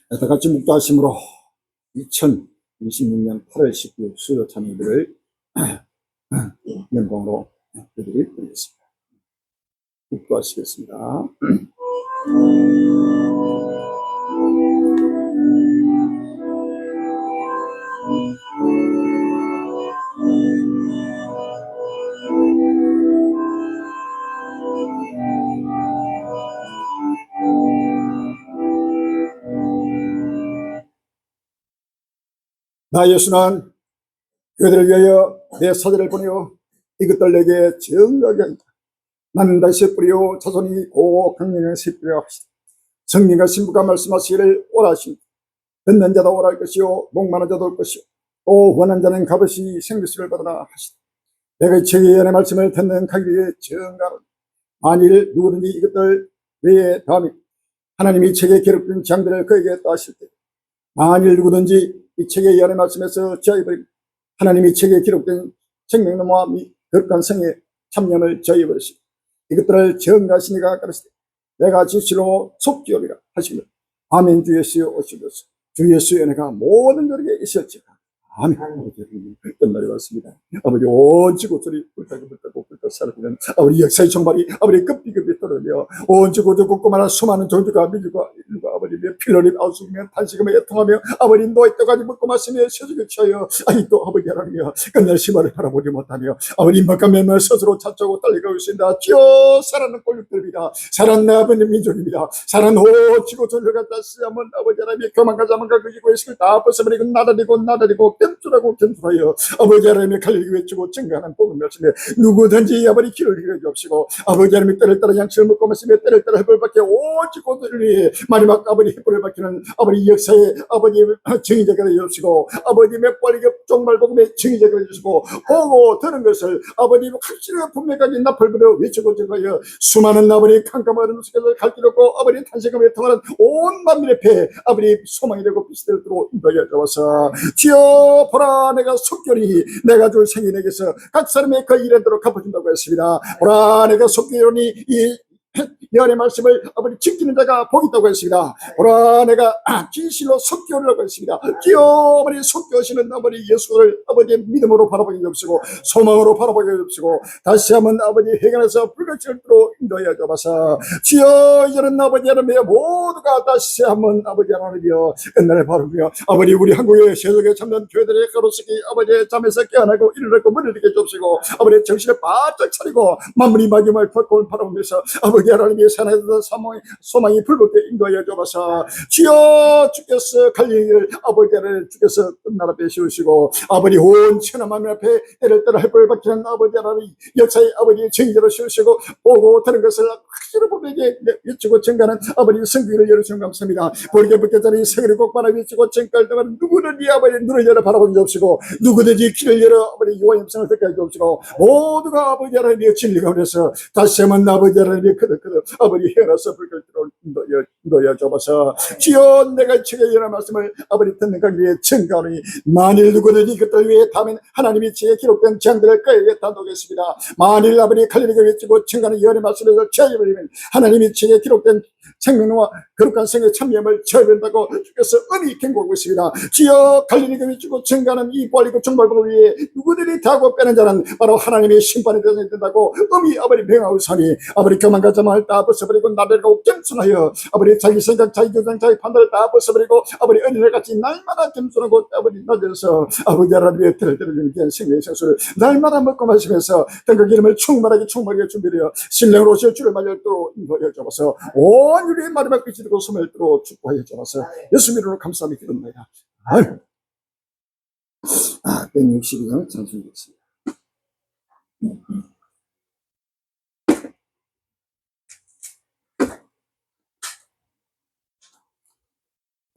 다 같이 묵도하심으로 2026년 8월 19일 수요 참여들을 영광으로 드리겠습니다. 묵도하시겠습니다. 나 예수는 그들을 위하여 내 사자를 보내어 이것들 내게 증거하게 하리라. 나는 다시 뿌리요 자손이 곧 강림의 씨뿌리라 하시다. 성령과 신부가 말씀하시기를 오라 하시니 듣는 자도 오라 할 것이요 목마른 자도 올 것이요 또 원한 자는 값없이 생명수를 받으라 하시다. 내가 이 책의 예언의 말씀을 듣는 각기에 증거하노니 만일 누구든지 이것들 외에 다음에 하나님이 이 책에 기록된 장들을 그에게 따실 때 만일 누구든지 이 책의 예언의 말씀에서 제어해버리면 하나님이 책에 기록된 생명나무와 거룩한 성의 참념을 제어해버리시고 이것들을 정하시니가 가르치되 내가 진실로 속기오리라 하시며 아멘. 주 예수여 오시옵소서. 주 예수의 은혜가 모든 자에게 있을지어다. 아멘. 끝날이 왔습니다. 아버지 온 지구들이 불타고 사라지는 아버지 역사의 총발이 아버지 급비급이 떨어져 온 지구들 곳곳마다 수많은 종교가 민주가 인류가 아버지 피를 흘리며 아우스며 탄식하며 애통하며 아버지 노예떠가지 먹고 마시며 세속에 취하여 아직도 아버지 하나님이여 끝날 시발을 바라보지 못하며 아버지 임박한 면을 스스로 찾자고 달려가고 있습니다. 주여 살아는 꼴육들입니다. 살아는 아버지 민족입니다. 살아는 온 지구들을 갖다 쓰자면 아버지 하나님이 그만가 자만가 그 지구의 식을 다 벗어버리고 나다리고 땜줄하고 땜줄하여 아버지 하나님의 칼리기 외치고 증거하는 복음 말씀에 누구든지 아버지 길을 잃어 주옵시고 아버지 하나님의 때를 따라 양식을 먹고 마시며 때를 따라 햇불 밖에 오직 고들을 위해 마지막 아버지 햇불을 밝히는 아버지 역사의 아버지 정의자가 되어주시고 아버지 몇 번의 종말 복음의 정의자가 되어주시고 보고 들은 것을 아버지 확실하게 분명하게 나팔부려 외치고 증거하여 수많은 아버지 캄캄한 속에서 갈 길 없고 아버지 탄식하며 통하는 온 만민의 폐 아버지 소망이 되고 빛이 되도록 인도하여 주옵소서. 주여 보라 내가 속결이 내가 줄 생인에게서 각 사람의 그 일한대로 갚아준다고 했습니다. 보라 내가 속결이 이 예언의 말씀을 아버지 지키는 자가 복이 있다고 했습니다. 보라 내가 진실로 속교라고 했습니다. 주여 아버지 속교하시는 아버지 예수를 아버지 믿음으로 바라보게 해주시고 소망으로 바라보게 해주시고 다시 한번 아버지 회개해서 불같이로 인도하여 주옵소서. 주여 이제는 아버지 하나님의 모두가 다시 한번 아버지 하나님이여 끝날을 바라보며 아버지 우리 한국의 세속에 참는 교회들의 가로수기 아버지의 잠에서 깨어나고 일어나고 문을 열게 해주시고 아버지 정신을 바짝 차리고 만물이 마지막을 바라보면서 아버지 하나님의 산에서 소망이 불붙게 인도하여 주옵소서. 주여 주께서 갈릴리를 아버지 하나님 주께서 끝나라 빼시우시고 아버지 온 천하만민 앞에 때를 따라 햇불 박히는 아버지 하나님 역사의 아버지 정의자로 씌우시고 보고 들은 것을 확실히 보에게 외치고 증가하는 아버지 성기를 열어주시면 감사합니다. 보리게 붙겠다니 세계를 꼭 바라 외치고 증가할 때마다 누구든지 아버지 눈을 열어 바라보게 주옵시고 누구든지 길을 열어 아버지 유아 염성을 듣게 해 주옵시고 모두가 아버지 하나님의 진리가 그래서 다시 한번 아버지 하나님의 그들 아버지 헤어나서 불길로 인도하여 주옵소서. 주여 내가 책에 이런 말씀을 아버지 듣는 관계에 증가하니 만일 누구든지 그들 위해 다면 하나님이 책에 기록된 재앙들을 그에게 단독했습니다. 만일 아버지 칼리리가 외치고 증가하는 예언의 말씀에서 제어해버리면 하나님이 책에 기록된 생명과 거룩한 생의 참여함을 제어된다고 주께서 은히 경고하고 있습니다. 주여 갈릴리가 외치고 증가하는 이 부활이고 정말복을 위해 누구들이 다고 빼는 자는 바로 하나님의 심판이 된다고 음이 아버지 명하고 사니 아버지 교만과 자만을 다 벗어버리고 나대고 겸손하여 아버지 자기 생각 자기 주장 자기 판단을 다 벗어버리고 아버지 은혜같이 날마다 겸손하고 아버지 낮아서 아버지 하나님의 때를 때려주는 귀한 생명의 생수를 날마다 먹고 마시면서 등극 이름을 충만하게 준비되어 신령으로 오실 주를 맞이하도록 인도하여 주옵소서. 온 우리의 마지막 빛이 되고 소멸 들어 축복하여 주옵소서. 예수 이름으로 감사하며 기도합니다. 아멘. 162장 찬송하겠습니다.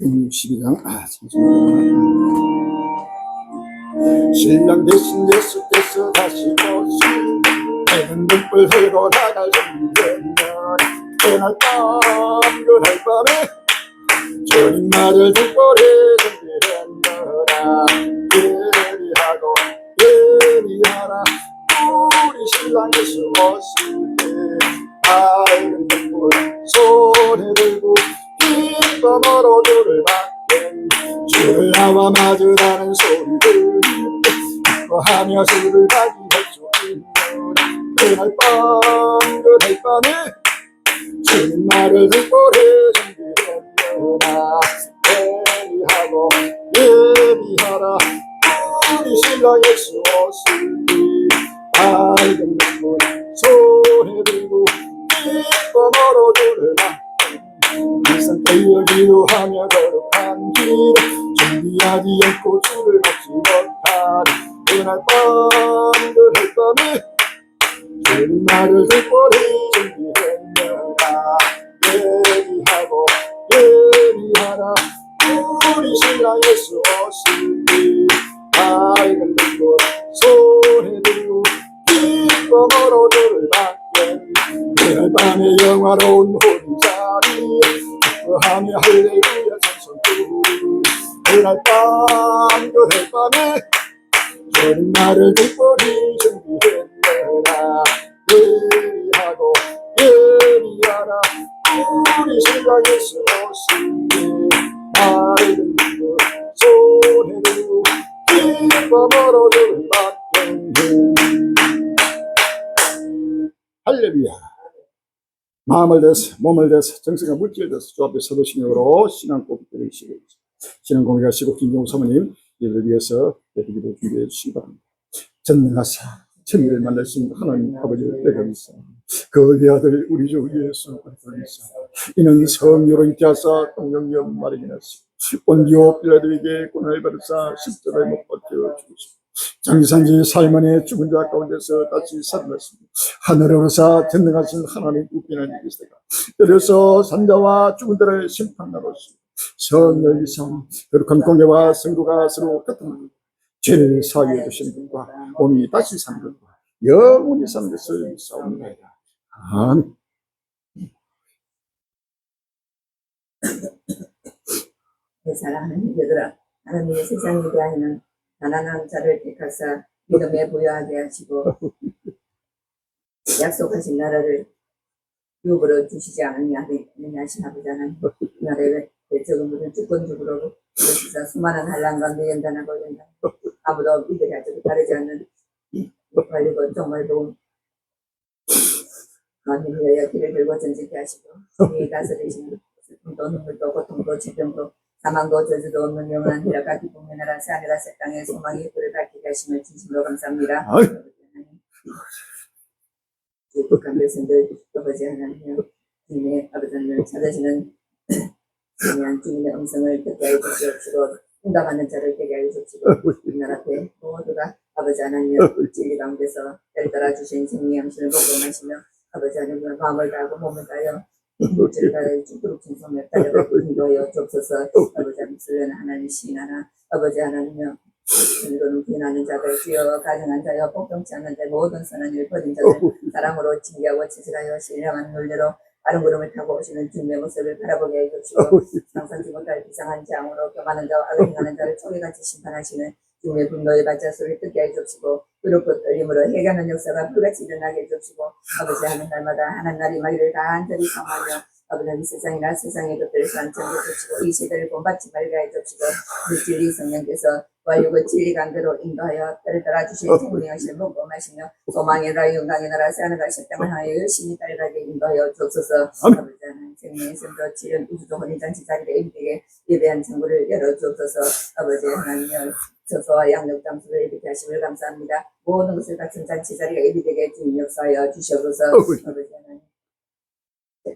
162장 찬송합니다. 신랑 대신 예수께서 다시 오시니 해는 눈불 흘고 나갈 준비했노라. 그날 밤 그날 밤에 주님 말을 듣고 준비했노라. 예리하라 우리 신랑 예수 오실 때 밝은 눈불 손에 들고 기쁨으로 주를 받게 주를 나와 마주하는 소리를 기뻐하며 주를 맞이할 수 있는 그날 밤에 주님 말을 듣고 준비했노라 예비하고 예비하라 우리 신랑 예수 오시니 밝은 눈물 손에 들고 기쁨으로 주를 받고 일상 깨어 기도하며 거룩한 길 준비하지 않고 주를 받지 못하리 그날 밤에 주님 말을 듣고 준비했노라 예비하고 예비하라 우리 신랑 예수 오시니 밝은 눈물 손에 들고 기쁨으로 주를 받게 그날 밤에 영화로운 혼자리 기뻐하며 할렐루야 찬송부 그날 밤에 주님 말을 듣고 준비했노라 예비하고 예비하라 우리 신랑 예수 오시니 밝은 눈물 손에 들고 기쁨으로 주를 받게 할렐루야 마음을 대서 몸을 대서 정신과 물질을 대서 주 앞에 서도신으로 신앙 고백을 시작해 신앙 공개하시고 김종우 사모님 이를 위해서 기도 준비해 주시기 바랍니다. 전능하사 천일을 만나신 하나님 아버지를 대감사 그 아들 우리 주 예수 그리스도 이는 성령으로 잉태하사 동정녀 마리아나 본디오 빌라도에게 고난을 받으사 십자가에 못 박혀 죽으시고 장기산지 살만의 죽은 자 가운데서 다시 살아났습니다. 하늘에로서 전능하신 하나님 우편한 이기시다가 때려서 산자와 죽은 자를 심판하로시 성령의 성 거룩한 공예와 성도가 서로 같은 죄를 사하여 주신 분과 몸이 다시 사는 것과 영원히 사는 것을 믿사옵나이다. 아멘. 내 사랑하는 형제들아 하나님의 세상에 대하여는 가난한 자를 택하사 믿음에 부여하게 하시고 약속하신 나라를 유업으로 주시지 않느냐하신 아버지 하나님 나라의 대적은 모든 주권적으로 주시사 수많은 한란 가운데 연단하고 아무도 이들이 아직도 다르지 않는 관리고 정말 좋은 하나님 위하여 길을 들고 전진케 하시고 이 다스리시는 슬픔도 눈물도 고통도 질병도 사망도 저주도 없는 영원한 희락과 기쁨의 나라 새하늘과 새 땅의 소망이 불을 밝히게 하심을 진심으로 감사합니다. 북한 백성들 아버지 하나님이여 주님의 아버지 하나님을 찾으시는 주님의 음성을 듣게 하여 주시옵시고 응답하는 자를 되게 하여 주시고 우리나라 앞에 모두가 아버지 하나님이여 진리 가운데서 때를 따라 주신 생명의 양심을 복음하시며 아버지 하나님의 마음을 다하고 몸을 다하여 물질을 다하여 죽도록 충성을 다하여 인도하여 주옵소서. 아버지 하나님 하나님 시인하나 아버지 하나님이여 이거는 비난하는 자들 주여 가증한 자여 복종치 않는 자 모든 선한 일 버린 자들 사랑으로 징계하고 치질하여 신령한 논리로 다른 구름을 타고 오시는 주님의 모습을 바라보게 해주시고 상상치 못할 비상한 재앙으로 교만한 자와 악을 행하는 자를 초기같이 심판하시는 주님의 분노의 발자소리를 듣게 해주시고 그렇고 떨림으로 해가는 역사가 불같이 일어나게 해주시고 아버지 하는 날마다 하는 날이 마이를 간절히 사모하며 아버지 세상이나 세상의 것들을 산천해 주시고 이 시대를 본받지 말게 해주시고 그 진리 성령께서 완료고 진리 강대로 인도하여 때를 따라 주신 생명하시는 복음하시며 소망의 나라 영광의 나라 새하늘과 새 땅을 하여 열심히 따라가게 인도하여 주옵소서. 아버지 하나님 생명의 선도 지은 우주도 혼인잔치 자리에 임되게 예배한 창구를 열어주옵소서. 아버지 하나님여 처소와 양육 장소를 예비게 하심을 감사합니다. 모든 것을 갖춘 잔치 자리가 예비되게 주님 역사하여 주시옵소서. 아버지 하나님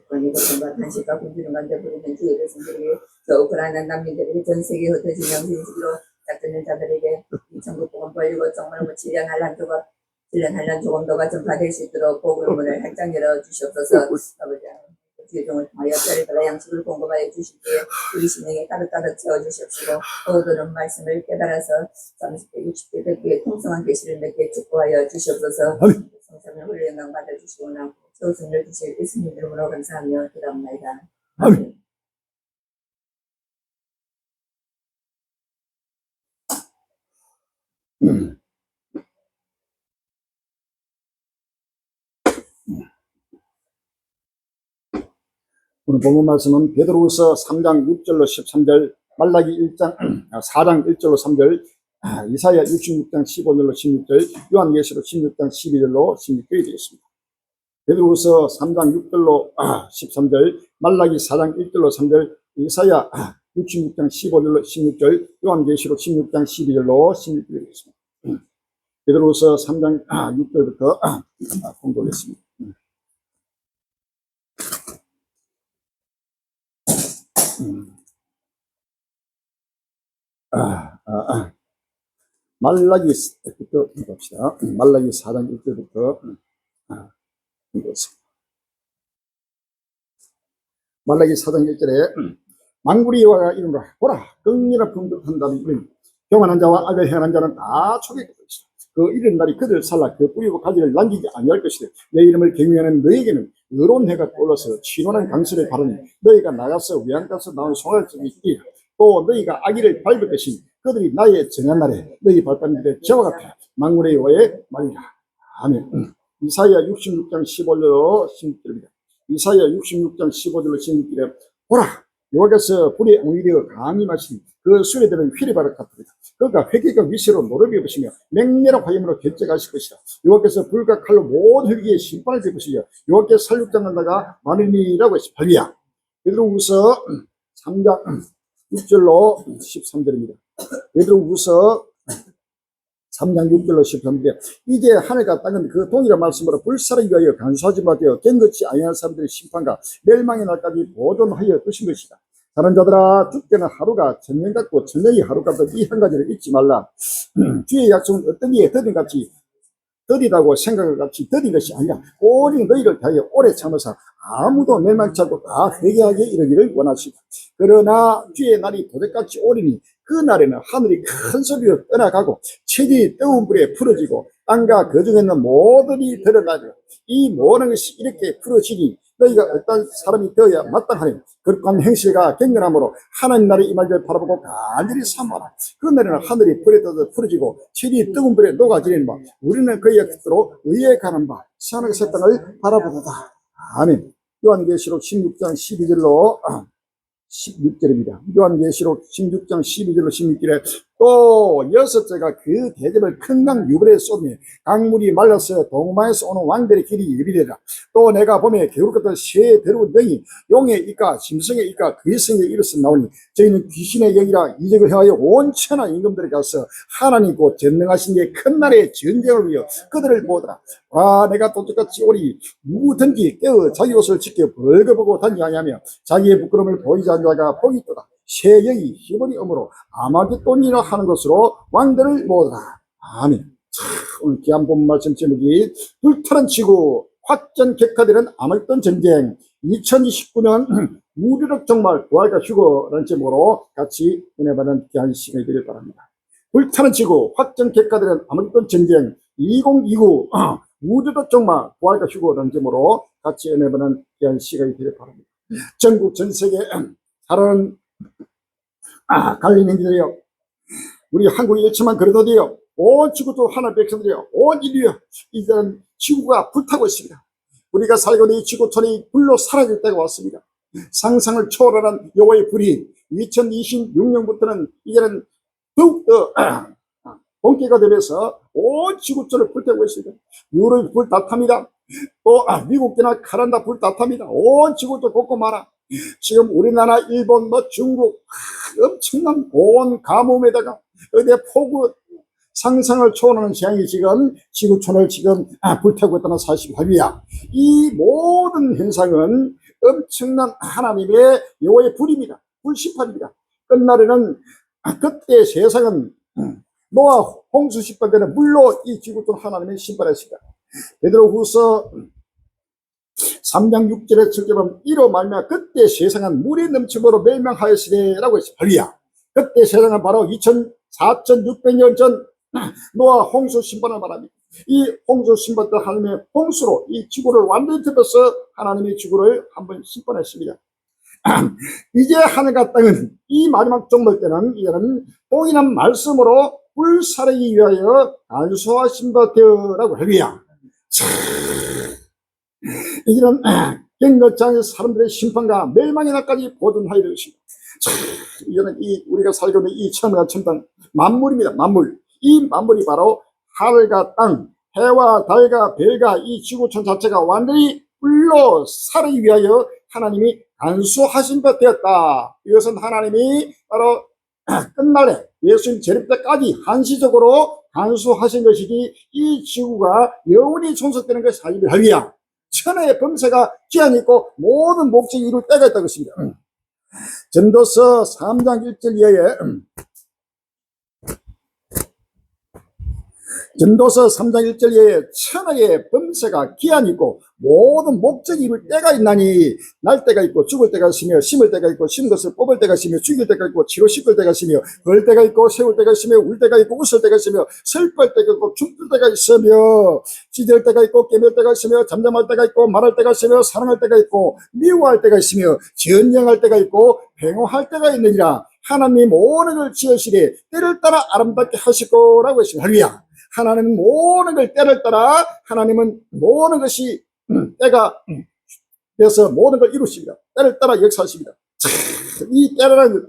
권위 고통과 탄식과 굶주림 가운데 부리는 주의 백성들에게 더욱 불안한 난민들에게 전 세계 흩어진 영생시기로 작전된 자들에게 이 천국 복음 벌리고 정말 7년 한란 조금도가 전파될 수 있도록 복음문을 활짝 열어주시옵소서. 아버지 주의 종을 통하여 때를 따라 양식을 공급하여 주시기에 우리 심령에 가득가득 채워주시옵시고 모든 말씀을 깨달아서 30대 60대 100개의 통성한 계시를 맺게 축복하여 주시옵소서. 성삼을 홀로 영광 받아주시고 나고 소승을 주실 예수님 이름으로 감사하며 기도합니다. 아멘. 오늘 본문 말씀은 베드로후서 3장 6절로 13절, 말라기 1장 4장 1절로 3절, 이사야 66장 15절로 16절, 요한계시록 16장 12절로 16절이 되겠습니다. 베드로후서 3장 6절로 13절, 말라기 4장 1절로 3절, 이사야 66장 15절로 16절, 요한계시록 16장 12절로 16절이 되겠습니다. 베드로후서 3장 6절부터 공부하겠습니다. 말라기부터 봅시다. 말라기 4장 1절부터 공부했습니다. 말라기 4장 1절에 망구리 여호와가 이르노라 보라 긍휼한 품듯한 자는 이르니 교만한 자와 악을 행하는 자는 다 초기할 것이다. 그 이른 날이 그들 살라 그 뿌리고 가지를 남기지 아니할 것이되 내 이름을 경외하는 너에게는 의로운 해가 떠올라서 진원한 강수를 바르니 너희가 나가서 외양가서 나온 송아지들이 있리라. 또 너희가 아기를 밟을 것이니 그들이 나의 정한 날에 너희 발바닥에 저와 같아 망군의 여호와의 말이라. 아멘. 이사야 66장 15절로 16절입니다. 이사야 66장 15절로 16절에 보라 여호와께서 불의 옹이되어 강히 마시니 그 수레들은 휘리바락 같으리다. 그러니까 회개가 위세로 노름이 없으며 맹렬한 화염으로 결정하실 것이다. 여호와께서 불과 칼로 모든 혈기에 심판을 베푸시며 여호와께서 살육장한 자가 많으니라고 했습니다. 할렐루야. 베드로후서 3장 6절로 13절입니다. 베드로후서 3장 6절로 13절에 이제 하늘과 땅은 그 동일한 말씀으로 불사를 위하여 간수하지 못하여 깬것이 아니한 사람들의 심판과 멸망의 날까지 보존하여 두신 것이다. 다른 자들아 죽게는 하루가 천년 같고 천년이 하루 같다. 이 한 가지를 잊지 말라. 주의 약속은 어떤 이에 더딘같이 더디다고 생각을 같이 더딘 것이 아니라 오직 너희를 대하여 오래 참으사 아무도 멸망치 않고 다 회개하게 이르기를 원하시다. 그러나 주의 날이 도적같이 오리니 그 날에는 하늘이 큰 소리로 떠나가고 천이 뜨거운 불에 풀어지고 땅과 그 중에 있는 모든이 드러나리라. 이 모든 것이 이렇게 풀어지니 너희가 어떤 사람이 되어야 마땅하니 거룩한 행실과 경건함으로 하나님 나라의 임할 줄 바라보고 간절히 사모하라. 그 날에는 하늘이 불에 떠서 풀어지고 천이 뜨거운 불에 녹아지는 바 우리는 그의 뜻대로 의에 가는 바 시원하게 새 땅을 바라보다. 아멘. 요한계시록 16장 12절로 16절입니다. 요한계시록 16장 12절로 16절에 또 여섯째가 그 대접을 큰 강 유브라데 쏟으니 강물이 말라서 동방에서 오는 왕들의 길이 예비되라. 또 내가 보매 개울 같은 새 더러운 영이 용의 입과 짐승의 입과 그의 성에 이르서 나오니 저희는 귀신의 영이라 이적을 행하여 온 천하 임금들에 가서 하나님 곧 전능하신 이의 큰 날의 전쟁을 위하여 그들을 보더라. 아 내가 도적같이 오리 누구든지 깨어 자기 옷을 지켜 벌거벗고 다니지 아니하며 자기의 부끄러움을 보이지 않는 자가 복이 있도다. 새 영이 히브리 어으로 아마겟돈이라 하는 것으로 왕들을 모으라. 아멘. 참, 오늘 귀한 본 말씀 제목이 불타는 지구 확전 격화되는 아마겟돈 전쟁 2029년 우주적 정말 부활과 휴거라는 제목으로 같이 은혜 받는 귀한 시간이 되길 바랍니다. 불타는 지구 확전 격화되는 아마겟돈 전쟁 2029 우주적 정말 부활과 휴거라는 제목으로 같이 은혜 받는 귀한 시간이 되길 바랍니다. 전국 전 세계 살아는 갈린 행진들이여 우리 한국의 일치만 그러더니요 온 지구도 하나 백성들이여 온 인류여 이제는 지구가 불타고 있습니다. 우리가 살고 있는 이 지구촌이 불로 사라질 때가 왔습니다. 상상을 초월하는 여호와의 불이 2026년부터는 이제는 더욱더 본격화 되면서 온 지구촌을 불태우고 있습니다. 유럽이 불 다 탑니다. 또 미국이나 카나다 불 다 탑니다. 온 지구도 곳곳 많아. 지금 우리나라, 일본, 중국 엄청난 온 가뭄에다가 어디에 폭우 상상을 초월하는 재앙이 지금 지구촌을 지금 불태우고 있다는 사실이 할렐루야. 이 모든 현상은 엄청난 하나님의 여호와의 불입니다. 불심판입니다. 끝날에는 그때 세상은 노아 홍수 심판 때는 물로 이 지구촌 하나님의 심판했습니다. 베드로후서 3장 6절에 7절에 보면 이로 말미암아 그때 세상은 물이 넘침으로 멸망하였으리라고 했습니다. 할렐루야. 그때 세상은 바로 4,600년 전 노아 홍수 심판을 말합니다. 이 홍수 심판 때 하나님의 홍수로 이 지구를 완전히 덮어서 하나님의 지구를 한번 심판했습니다. 이제 하늘과 땅은 이 마지막 종말 때는 이제는 동일한 말씀으로 불사르기 위하여 안수하신 바 되어라고 할렐루야. 이런 갱거장의 사람들의 심판과 멸망의 날까지 보존하여 되십니다. 이거는 우리가 살고 있는 이 천하 천당 만물입니다. 만물. 이 만물이 바로 하늘과 땅, 해와 달과 별과 이 지구촌 자체가 완전히 불로 살기 위하여 하나님이 간수하신 것 되었다. 이것은 하나님이 바로 끝날에 예수님 재림 때까지 한시적으로 간수하신 것이지 이 지구가 영원히 존속되는 것이 아니라 하리야. 천하의 범세가 기한이 있고 모든 목적이 이룰 때가 있다고 했습니다. 전도서 3장 1절 이하에 전도서 3장 1절 이하에 천하의 범세가 기한이 있고 모든 목적이 이룰 때가 있나니 날 때가 있고 죽을 때가 있으며 심을 때가 있고 심은 것을 뽑을 때가 있으며 죽일 때가 있고 치로 씻을 때가 있으며 걸 때가 있고 세울 때가 있으며 울 때가 있고 웃을 때가 있으며 슬플 때가 있고 춤출 때가 있으며 찢을 때가 있고 깨물 때가 있으며 잠잠할 때가 있고 말할 때가 있으며 사랑할 때가 있고 미워할 때가 있으며 전쟁할 때가 있고 평화할 때가 있느니라. 하나님이 모든 걸 지으시되 때를 따라 아름답게 하실 거라고 했습니다. 할렐루야. 하나님은 모든 걸 때를 따라 하나님은 모든 것이 때가 돼서 모든 걸 이루십니다. 때를 따라 역사하십니다. 이 때라는 것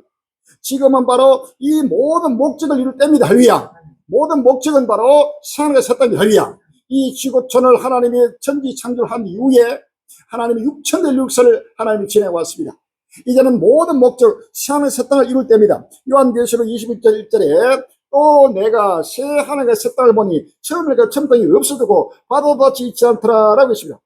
지금은 바로 이 모든 목적을 이룰 때입니다. 할렐루야. 모든 목적은 바로 세상에 섰답니다. 할렐루야. 이 지구촌을 하나님이 천지 창조한 이후에 하나님이 6천년 역사를 하나님이 지내왔습니다. 이제는 모든 목적 세상의 새 땅을 이룰 때입니다. 요한계시록 21절 1절에 또 내가 새 하늘과 새 땅을 보니 처음에 처음 땅이 없어지고 바다도 같이 있지 않더라 라고 했습니다.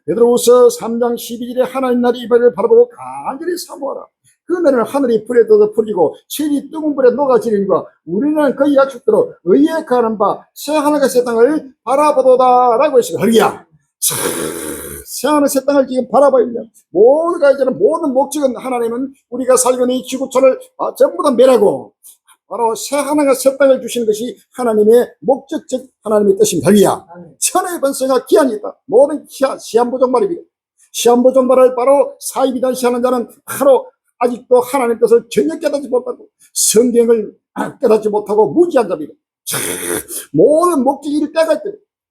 베드로후서 3장 12절에 하나님 나라의 이발을 바라보고 간절히 사모하라. 그날은 하늘이 불에 떠서 풀리고 철이 뜨거운 불에 녹아지리니까 우리는 그 약속대로 의에 가는 바 새 하늘과 새 땅을 바라보도다 라고 했습니다. 할렐루야. 새 하늘 새 땅을 지금 바라봐야 됩니다. 모두가 이제는 모든 목적은 하나님은 우리가 살고 있는 이 지구촌을 전부 다 멸하고 바로 새 하늘과 새 땅을 주시는 것이 하나님의 목적, 즉 하나님의 뜻입니다. 할렐루야. 천하의 번성과 기한이 있다. 모든 시한부종말입니다. 시한부종말을 바로 사입이다 시하는 자는 바로 아직도 하나님의 뜻을 전혀 깨닫지 못하고 성경을 깨닫지 못하고 무지한 자입니다. 모든 목적이 이를 때가 있다.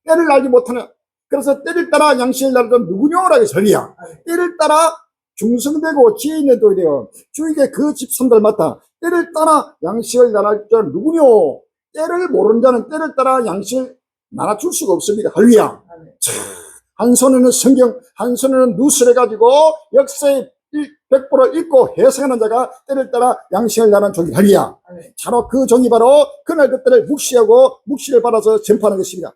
때를 알지 못하는 그래서 때를 따라 양식을 나르던 누구냐라고 해서 할렐루야. 때를 따라 중성되고 지혜 있는 도이 되어 주에게 그 집선들 맡아 때를 따라 양식을 나눠줄 자는 누구뇨? 때를 모르는 자는 때를 따라 양식을 나눠줄 수가 없습니다. 할렐루야. 한 손에는 성경, 한 손에는 누스를 가지고 역사의 100% 읽고 해석하는 자가 때를 따라 양식을 나눠주는 할렐루야. 바로 그 종이 바로 그날 그때를 묵시하고 묵시를 받아서 전파하는 것입니다.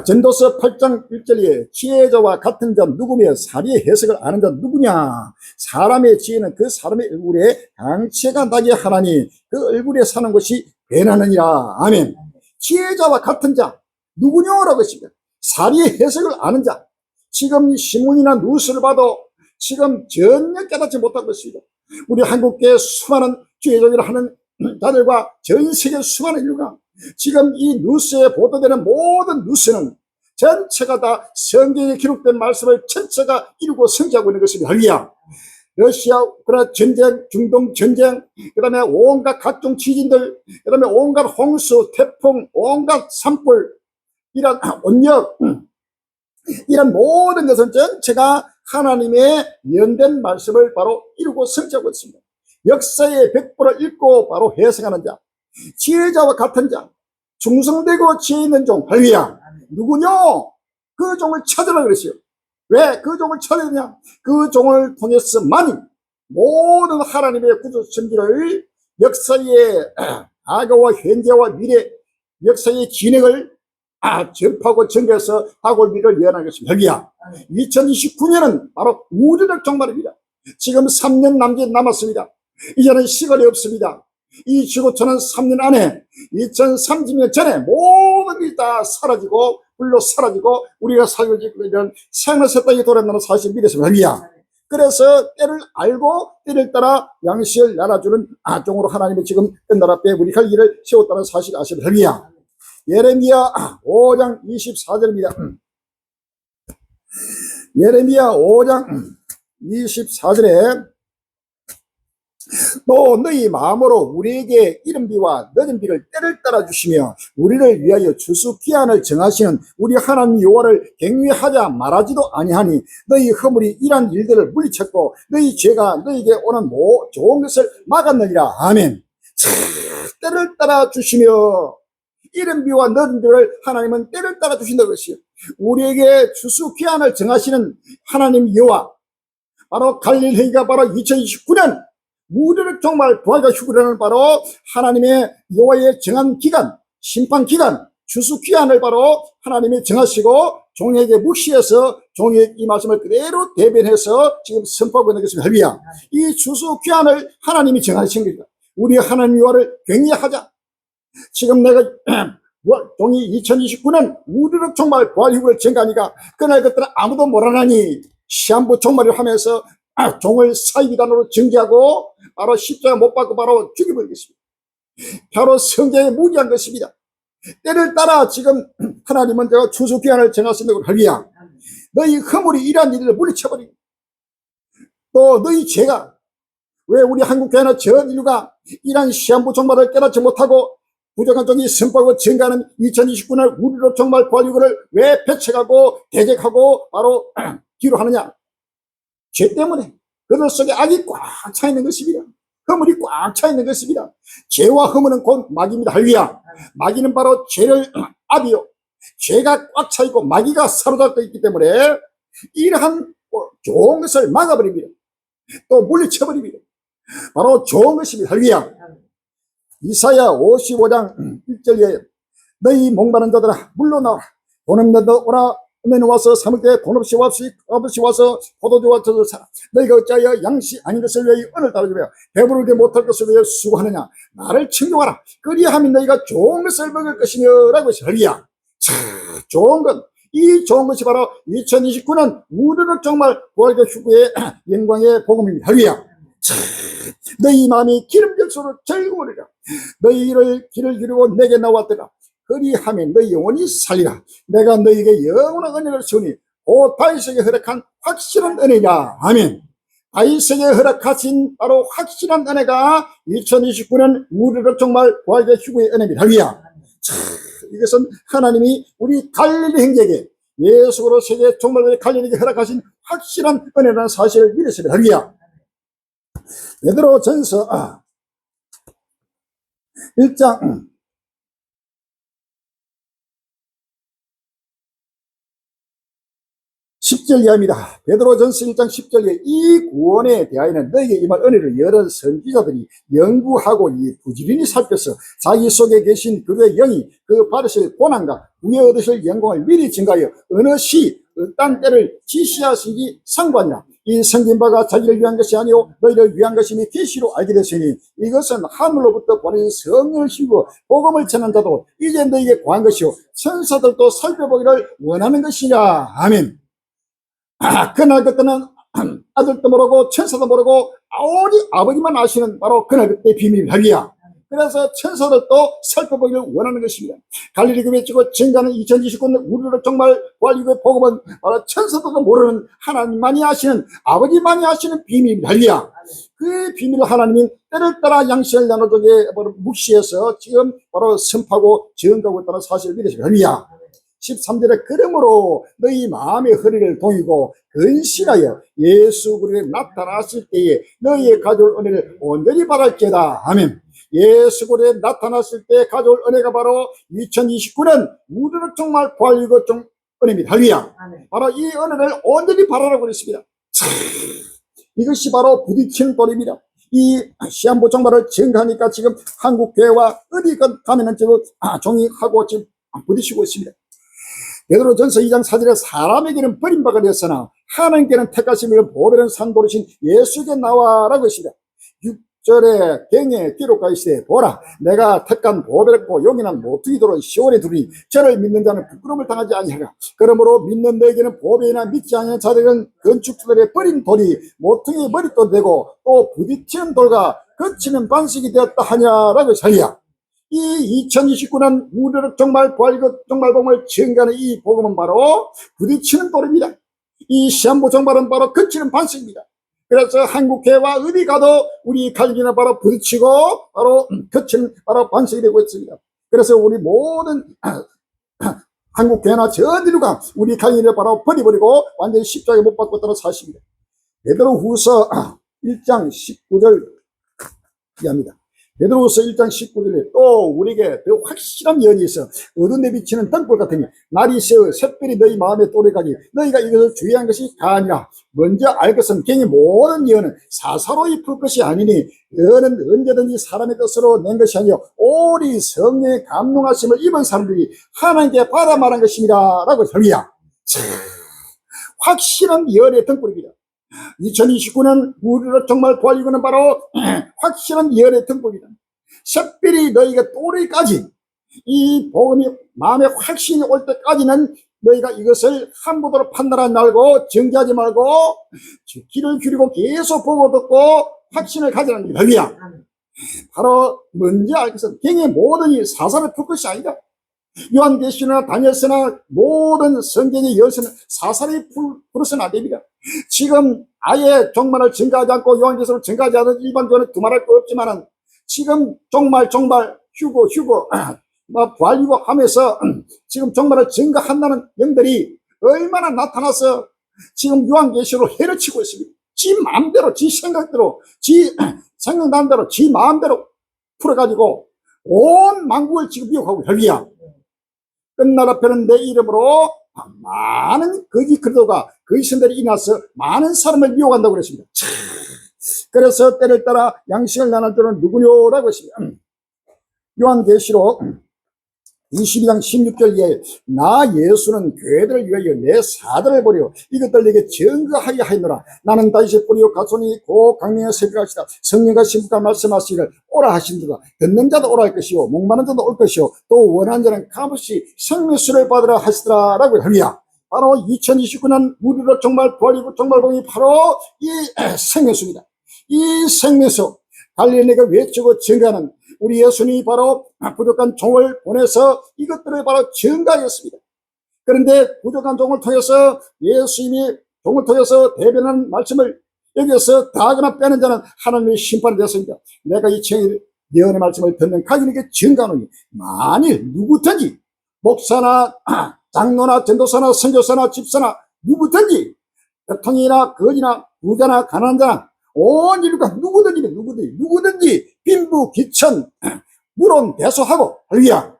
전도서 8장 1절에 지혜자와 같은 자 누구며 사리의 해석을 아는 자 누구냐? 사람의 지혜는 그 사람의 얼굴에 강체가 나게 하나니 그 얼굴에 사는 것이 변하느니라. 아멘. 지혜자와 같은 자 누구냐라고 했습니다. 사리의 해석을 아는 자. 지금 신문이나 뉴스를 봐도 지금 전혀 깨닫지 못하고 있습니다. 우리 한국계 수많은 지혜적이라 하는 자들과 전 세계 수많은 인류가 지금 이 뉴스에 보도되는 모든 뉴스는 전체가 다 성경에 기록된 말씀을 전체가 이루고 성취하고 있는 것입니다. 할렐루야. 러시아 우크라이나 전쟁, 중동 전쟁, 그 다음에 온갖 각종 지진들, 그 다음에 온갖 홍수, 태풍, 온갖 산불, 이런 온역, 이런 모든 것은 전체가 하나님의 연된 말씀을 바로 이루고 성취하고 있습니다. 역사의 100% 읽고 바로 해석하는 자, 지혜자와 같은 자, 중성되고 지혜 있는 종, 할렐루야. 누구뇨? 그 종을 찾으라 그랬어요. 왜 그 종을 찾느냐? 그 종을 통해서만 모든 하나님의 구조 천지를 역사의 과거와 현재와 미래, 역사의 진행을 전파하고 전개해서 하골비를 예언한 것입니다. 할렐루야. 2029년은 바로 우주적 종말입니다. 지금 3년 남았습니다. 이제는 시간이 없습니다. 이 지구촌은 3년 안에 2030년 전에 모든 게 다 사라지고 불로 사라지고 우리가 살고 있는 생을 새 땅에 돌아온다는 사실을 믿었습니다. 할렐루야. 그래서 때를 알고 때를 따라 양식을 나눠주는 종으로 하나님이 지금 끝날 앞에 우리 갈 일을 세웠다는 사실을 아십니다. 할렐루야. 예레미야 5장 24절입니다. 예레미야 5장 24절에 또 너희 마음으로 우리에게 이른 비와 늦은 비를 때를 따라 주시며 우리를 위하여 주수 기한을 정하시는 우리 하나님 여호와를 경외하자 말하지도 아니하니 너희 허물이 이러한 일들을 물리쳤고 너희 죄가 너희에게 오는 좋은 것을 막았느니라. 아멘. 때를 따라 주시며 이른 비와 늦은 비를 하나님은 때를 따라 주신다고 했어요. 우리에게 주수 기한을 정하시는 하나님 여호와, 바로 갈릴리가 바로 2029년 무료로 정말 부활과 휴거라는 바로 하나님의 여호와의 정한 기간, 심판 기간, 주수 기한을 바로 하나님이 정하시고 종에게 묵시해서 종의 이 말씀을 그대로 대변해서 지금 선포하고 있는 것입니다. 할렐루야. 이 주수 기한을 하나님이 정하신 겁니다. 우리 하나님 여호와를 경외하자. 지금 내가 종이 2029년 무료로 정말 부활 휴거를 정하니까 그날 그때는 아무도 몰아나니 시한부 종말을 하면서 종을 사이비단으로 정죄하고 바로 십자가 못 박고 바로 죽여버리겠습니다. 바로 성경에 무리한 것입니다. 때를 따라 지금 하나님은 제가 추수기한을 정하신다고 할렐루야. 너희 허물이 이러한 일을 물리쳐버리고 또 너희 죄가 왜 우리 한국교회나 전 인류가 이러한 시한부 종말을 깨닫지 못하고 부정한 종이 선포하고 증가하는 2029년 우리로 정말 부활유고를 왜 배척하고 대적하고 바로 뒤로 하느냐? 죄 때문에 그들 속에 악이 꽉 차 있는 것입니다. 허물이 꽉 차 있는 것입니다. 죄와 허물은 곧 마귀입니다. 할렐루야. 마귀는 바로 죄를 압이요, 죄가 꽉 차 있고 마귀가 사로잡고 있기 때문에 이러한 좋은 것을 막아버립니다. 또 물리쳐버립니다. 바로 좋은 것입니다. 할렐루야. 이사야 55장 1절에 너희 목마른 자들아 물러나와라. 돈 없는 너 오라. 너희는 와서 사 먹되 돈 없이 와서 포도주와 젖을 사라. 너희가 어찌하여 양식 아닌 것을 위하여 은을 따르며 배부르게 못할 것을 위하여 수고하느냐. 나를 청종하라. 그리하면 너희가 좋은 것을 먹을 것이며 라고 했어요. 할렐루야. 좋은 것, 이 좋은 것이 바로 2029년 우르륵 정말 부활과 휴거의 영광의 복음입니다. 할렐루야. 너희 마음이 기름졌으로 즐거우리라. 너희를 길을 기르고 내게 나왔더라. 그리하면 너희 영혼이 살리라. 내가 너희에게 영원한 은혜를 주니 곧 다윗에게 허락한 확실한 은혜냐. 아멘. 다윗에게 허락하신 바로 확실한 은혜가 2029년 우리로 정말 부활과 휴거의 은혜입니다. 할렐루야. 이것은 하나님이 우리 갈릴리 형제에게 예수로 세계 정말 갈릴리에게 허락하신 확실한 은혜라는 사실을 믿었습니다. 할렐루야. 베드로전서 1장 10절 이하입니다. 베드로전서 1장 10절에 이 구원에 대하여는 너에게 임할 은혜를 여러 선지자들이 연구하고 이 부지런히 살펴서 자기 속에 계신 그의 영이 그 받으실 고난과 후에 얻으실 영광을 미리 증가하여 어느 시 어떤 때를 지시하시기 상관이라. 이 생긴 바가 자기를 위한 것이 아니오 너희를 위한 것이니 계시로 알게 되시니 이것은 하늘로부터 보내신 성령을 씌우고 복음을 전한 자도 이제 너희에게 구한 것이오 천사들도 살펴보기를 원하는 것이냐. 아멘. 그날 그때는 아들도 모르고 천사도 모르고 오직 아버지만 아시는 바로 그날 그때 비밀. 할렐루야. 그래서 천사들도 살펴보기를 원하는 것입니다. 갈릴리 교회 찍고 증가는 2029년 우리로 정말 부활의 복음은 바로 천사들도 모르는 하나님만이 아시는 아버지만이 아시는 비밀입니다. 할렐루야. 그 비밀을 하나님이 때를 따라 양식을 나눠주게 묵시해서 지금 바로 선포하고 증가하고 있다는 사실을 믿으십니다. 할렐루야. 13절에 그러므로 너희 마음의 허리를 동이고 근신하여 예수 그리스도에 나타났을 때에 너희의 가져올 은혜를 온전히 받을지어다. 아멘. 예수 그리스도에 나타났을 때 가져올 은혜가 바로 2029년 우리로 정말 부활이고 좀 은혜입니다. 할렐루야. 바로 이 은혜를 온전히 바라라고 그랬습니다. 이것이 바로 부딪히는 돌입니다. 이 시한부 종말을 증가하니까 지금 한국 교회와 어디 가면은 지금 종이하고 지금 부딪히고 있습니다. 베드로전서 2장 4절에 사람에게는 버림받아 되었으나 하나님께는 택하심을 보배는 산도르신 예수께 나와라고 했습니다. 6절에 경에 기록하여 있으되 보라 내가 택한 보배롭고 용인한 모퉁이돌을 시온에 두리니 저를 믿는 자는 부끄러움을 당하지 아니하리라. 그러므로 믿는 너에게는 보배이나 믿지 않는 자들은 건축자들의 버린 돌이 모퉁이의 머릿돌이 되고 또 부딪히는 돌과 거치는 반석이 되었다 하냐라고 했어요. 이 2029년 우리로 정말 부활이고 정말 복음을 증가하는 이 복음은 바로 부딪히는 돌입니다. 이 시한부 정말은 바로 거치는 반석입니다. 그래서 한국회와 어디 가도 우리 갈기는 바로 부딪히고 바로 겹치는 바로 반석이 되고 있습니다. 그래서 우리 모든 한국교회나 전 인류가 우리 강인을 바로 버려버리고 완전히 십자가에 못 박고 있다는 사실입니다. 베드로후서 1장 19절 이하입니다. 베드로후서 1장 19절에 또 우리에게 더 확실한 예언이 있어 어두운 데 비치는 등불 같으니 날이 새어 샛별이 너희 마음에 또래가니 너희가 이것을 주의한 것이 아니라 먼저 알 것은 갱의 모든 예언은 사사로이 풀 것이 아니니 예언은 언제든지 사람의 뜻으로 낸 것이 아니요 오리 성령의 감동하심을 입은 사람들이 하나님께 받아 말한 것입니다 라고 설리야. 확실한 예언의 등불입니다. 2029년 우리로 정말 도와주는 바로 확실한 예언의 등불이다. 샛별이 너희가 또래까지 이 복음이 마음에 확신이 올 때까지는 너희가 이것을 함부로 판단하지 말고 정지하지 말고 귀를 기울이고 계속 보고 듣고 확신을 가지라는 게 별이야. 바로 먼저 알 것은 갱의 모든 이 사사를 풀 것이 아니다. 요한계시나 다니엘서나 모든 성경의 열쇠는 사사를 풀어서는 안 됩니다. 지금 아예 종말을 증가하지 않고 요한계시를 증가하지 않은 일반적으로 두말할 거 없지만은 지금 종말 휴고 부활이고 하면서 지금 종말을 증가한다는 영들이 얼마나 나타나서 지금 요한계시로 해를 치고 있습니다. 지 마음대로 지 생각대로 지 생각난 대로 지 마음대로 풀어가지고 온 만국을 지금 미혹하고 혈기야. 끝날 앞에는 내 이름으로 많은 거짓 그리스도가 거짓선들이 일어나서 많은 사람을 미혹한다고 그랬습니다. 그래서 때를 따라 양식을 나눌 때는 누구뇨라고 했습니다. 요한계시록 22장 16절 이하에 나 예수는 교회들을 위하여 내 사들을 버려 이것들 내게 증거하게 하였노라. 나는 다윗의 뿌리요 가손이 고 강명의 새벽하시다. 성령과 신부가 말씀하시기를 오라 하신도다. 듣는 자도 오라 할 것이요 목마른 자도 올 것이요 또 원하는 자는 값없이 생명수를 받으라 하시더라 라고 합니다. 바로 2029년 우리로 정말 부활이고 정말 복음이 바로 이 생명수입니다. 이 생명수 갈릴리가 외치고 증거하는 우리 예수님이 바로 부족한 종을 보내서 이것들을 바로 증가하였습니다. 그런데 부족한 종을 통해서 예수님이 종을 통해서 대변하는 말씀을 여기서 다하거나 빼는 자는 하나님의 심판이 되었습니다. 내가 이 예언의 말씀을 듣는 각인에게 증가하노니 만일 누구든지 목사나 장로나 전도사나 선교사나 집사나 누구든지 교통이나 거지나 부자나 가난한 자나 온 인류가 누구든지 빈부 기천 물론 대소하고 할렐루야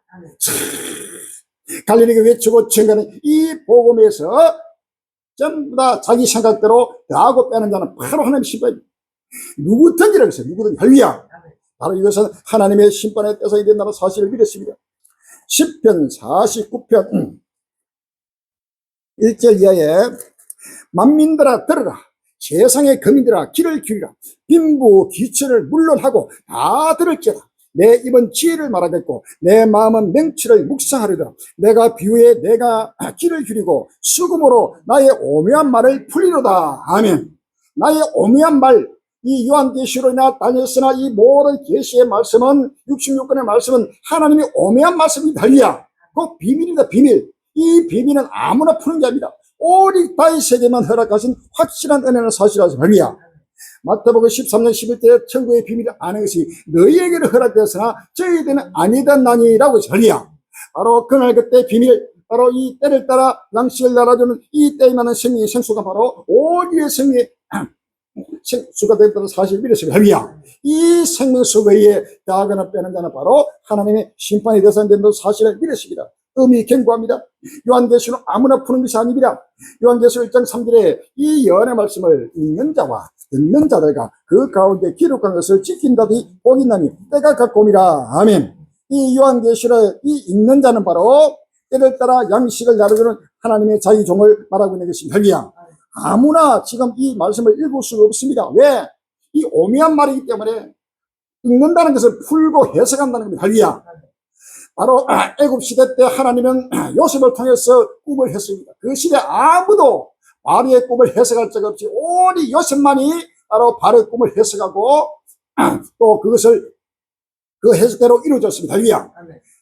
갈릴리가 외치고 증가하는 이 복음에서 전부 다 자기 생각대로 더하고 빼는 자는 바로 하나님의 심판입니다. 누구든지라고 했어요. 누구든지 할렐루야. 바로 이것은 하나님의 심판의 대상이 된다는 사실을 믿었습니다. 10편 49편 1절 이하에 만민들아 들으라. 세상의 거민들아 귀를 기울이라. 빈부 기천을 물론하고 다 들을지어다. 내 입은 지혜를 말하겠고 내 마음은 맹치를 묵상하리라. 내가 비유에 내가 귀를 기울이고 수금으로 나의 오묘한 말을 풀리로다. 아멘. 나의 오묘한 말, 이 요한계시록이나 다니엘서나 이 모든 계시의 말씀은 66권의 말씀은 하나님의 오묘한 말씀이 달리야. 그 비밀이다. 비밀. 이 비밀은 아무나 푸는 게 아닙니다. 오직 다윗에게만 허락하신 확실한 은혜는 사실이라서 말이야. 마태복음 13장 11절에 천국의 비밀을 아는 것이 너희에게는 허락되었으나 저희에게는 아니다나니라고 설리야. 바로 그날 그때 비밀, 바로 이 때를 따라 양식을 날아주는 이 때에 맞는 생명의 생수가 바로 오리의 생명의 생수가 되었다는 사실을 믿으시고 할렐루야. 이 생명수 외에 더하거나 빼는 자는 바로 하나님의 심판이 대상된다는 사실을 믿으십니다. 의미 견고합니다. 요한계시는 아무나 푸는 것이 아닙니다. 요한계시록 1장 3절에 이 예언의 말씀을 읽는 자와 듣는 자들과 그 가운데 기록한 것을 지킨다니 복이 있나니 때가 가까움이라. 아멘. 이 요한계시록 이 읽는 자는 바로 때를 따라 양식을 나눠주는 하나님의 자기 종을 말하고 있는 것입니다. 할렐루야. 아무나 지금 이 말씀을 읽을 수가 없습니다. 왜? 이 오묘한 말이기 때문에 읽는다는 것을 풀고 해석한다는 겁니다. 할렐루야. 바로 애굽 시대 때 하나님은 요셉을 통해서 꿈을 했습니다. 그 시대 아무도 바로의 꿈을 해석할 적 없이 오직 요셉만이 바로 바로의 꿈을 해석하고 또 그것을 그 해석대로 이루어졌습니다. 할렐루야.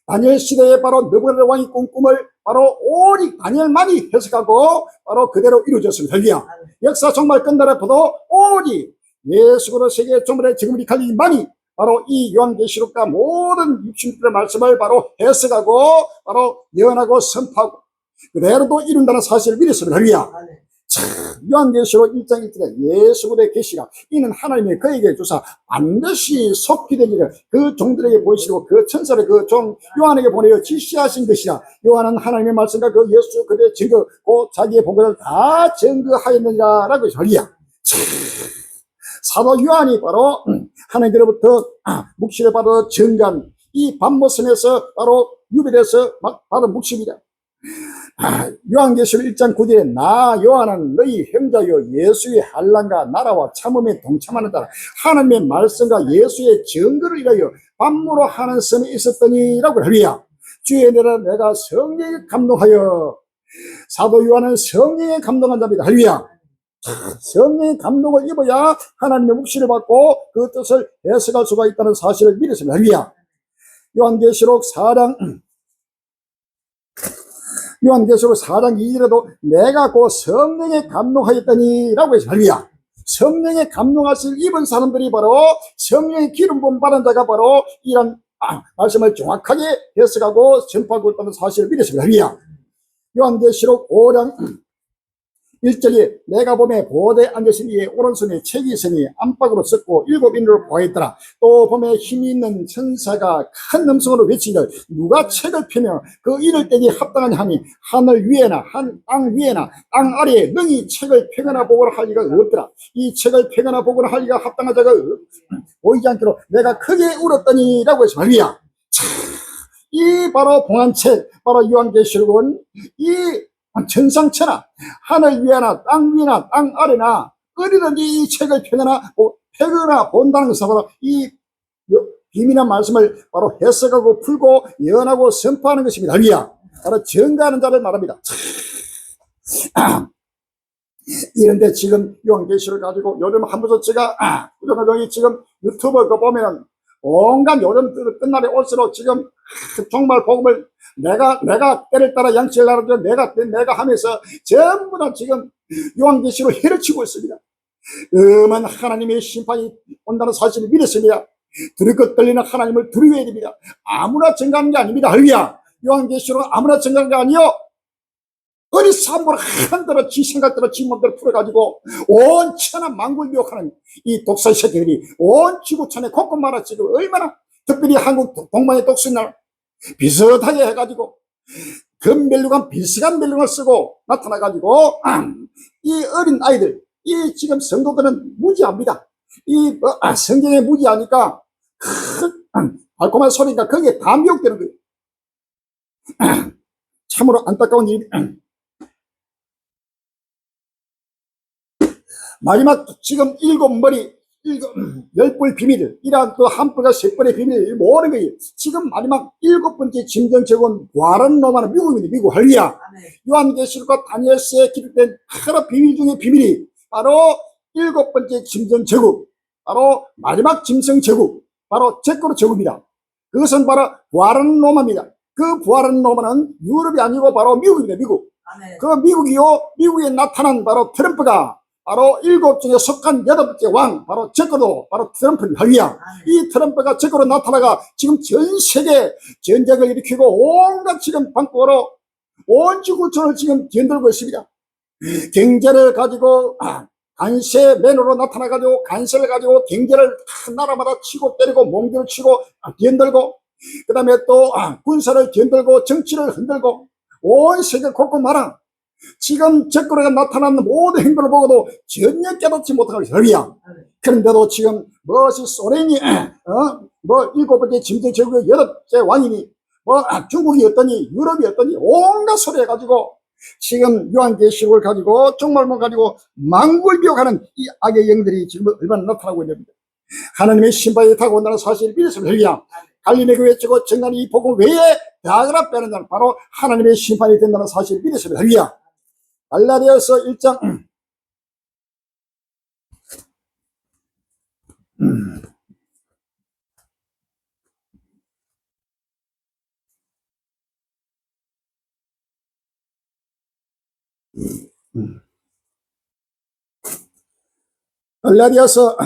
다니엘 시대에 바로 느부갓네살 왕이 꾼 꿈을 바로 오직 다니엘만이 해석하고 바로 그대로 이루어졌습니다. 할렐루야. 역사 정말 끝날 앞에도 오직 예수 그리스도의 종말의 지금이 칼림만이 바로 이 요한계시록과 모든 육신들의 말씀을 바로 해석하고 바로 예언하고 선포하고 그대로도 이룬다는 사실을 믿었습니다. 할렐루야. 요한계시록 1장 1절에 예수 그리스도의 계시가 이는 하나님이 그에게 주사 반드시 속히 되기를 그 종들에게 보이시고 그 천사를 그 종 요한에게 보내어 지시하신 것이라. 요한은 하나님의 말씀과 그 예수 그리스도의 증거 곧 자기의 본것을 다 증거하였느니라 라고 할렐루야. 사도 요한이 바로 하나님께로부터 묵시를 받아 증거한 이 밤모섬에서 바로 유배돼서 받은 묵시입니다. 요한계시록 1장 9절에 나 요한은 너희 형제여 예수의 환난과 나라와 참음에 동참하는 자라 하나님의 말씀과 예수의 증거를 위하여 밤으로 하는 섬에 있었더니라고 할렐루야. 주의 내라 내가 성령에 감동하여 사도 요한은 성령에 감동한 자입니다. 할렐루야. 성령의 감동을 입어야 하나님의 묵시를 받고 그 뜻을 해석할 수가 있다는 사실을 믿었습니다. 할렐루야. 요한계시록 4장 2절에도 내가 곧 성령에 감동하였더니 라고 해서 할렐루야. 성령에 감동하실 입은 사람들이 바로 성령의 기름 부음 받은 자가 바로 이런 말씀을 정확하게 해석하고 전파하고 있다는 사실을 믿었습니다. 할렐루야. 요한계시록 5장 1절에 내가 보매 보호대에 앉으신 이의 오른손에 책이 있으니 안팎으로 썼고 7 인으로 보아있더라. 또 보매 힘이 있는 천사가 큰 음성으로 외치기를 누가 책을 펴며 그 인을 떼기 합당하냐 하니 하늘 위에나 땅 위에나 땅 아래에 능히 책을 펴거나 보거나 할 리가 없더라. 이 책을 펴거나 보거나 할 리가 합당한 자가 보이지 않기로 내가 크게 울었더니 라고 해서 말이야. 이 바로 봉안책 바로 요한계시록은 이 천상천하 하늘 위에나 땅 위나 땅 아래나 어디든지 이 책을 펴거나 본다는 것은 바로 이 비밀한 말씀을 바로 해석하고 풀고 예언하고 선포하는 것입니다. 할렐루야. 바로 증거하는 자를 말합니다. 이런데 지금 요한계시를 가지고 요즘 한부서 제가 부정하정이 지금 유튜브 그 보면 온갖 요즘 끝날에 올수록 지금 정말 복음을 내가 때를 따라 양치를 나르죠. 내가 하면서 전부 다 지금 요한계시로 해를 치고 있습니다. 음한 하나님의 심판이 온다는 사실을 믿었습니다. 두렵고 떨리는 하나님을 두려워해야 됩니다. 아무나 증가하는 게 아닙니다. 할렐루야. 요한계시로 아무나 증가하는 게 아니요. 어리석음으로 한대로 지 생각대로 지 몸대로 풀어가지고 온 천하 만국을 미혹하는 이 독살 새끼들이 온 지구촌에 곳곳마다 지금 얼마나 특별히 한국 동방의 독수리날 비슷하게 해가지고 금멜류관 비슷한 멜류관을 쓰고 나타나가지고 이 어린 아이들 이 지금 성도들은 무지합니다. 이 성경에 무지하니까 달콤한 소리가 거기에 다 미혹되는 거예요. 참으로 안타까운 일이 마지막 지금 7머리 10뿔 비밀 이러한 또 한 뿔과 3뿔의 비밀 모르는 거예요. 지금 마지막 7번째 짐승제국은 부활한 로마는 미국입니다. 미국. 할렐루야. 요한계시록과 다니엘서에 기록된 여러 비밀 중에 비밀이 바로 7번째 짐승제국 바로 마지막 짐승제국 바로 제거로 제국입니다. 그것은 바로 부활한 로마입니다. 그 부활한 로마는 유럽이 아니고 바로 미국입니다. 미국. 그 미국에 나타난 바로 트럼프가 바로 7 중에 속한 8번째 왕 바로 제거로 바로 트럼프입니다. 할렐루야. 이 트럼프가 제거로 나타나가 지금 전 세계 전쟁을 일으키고 온갖 지금 방법으로 온 지구촌을 지금 뒤흔들고 있습니다. 경제를 가지고 간세맨으로 나타나가지고 간세를 가지고 경제를 나라마다 치고 때리고 몽둥이를 치고 뒤흔들고 그 다음에 또 군사를 뒤흔들고 정치를 흔들고 온 세계 곳곳마다 지금 적그레가 나타나는 모든 행동을 보고도 전혀 깨닫지 못하고 있어요. 그런데도 지금 무엇이 소련이 7번째 짐승제국의 8째 왕이니 중국이 어떠니 유럽이 어떠니 온갖 소리 해가지고 지금 요한계시록을 가지고 종말론 가지고 만국을 비옥하는 이 악의 영들이 지금 얼마나 나타나고 있습니다. 하나님의 심판이 타고 온다는 사실을 믿었습니다. 갈릴리 교회치고 정말 이 복음 외에 대학을 빼는 자는 바로 하나님의 심판이 된다는 사실을 믿었습니다. 갈라디아서 1장 갈라디아서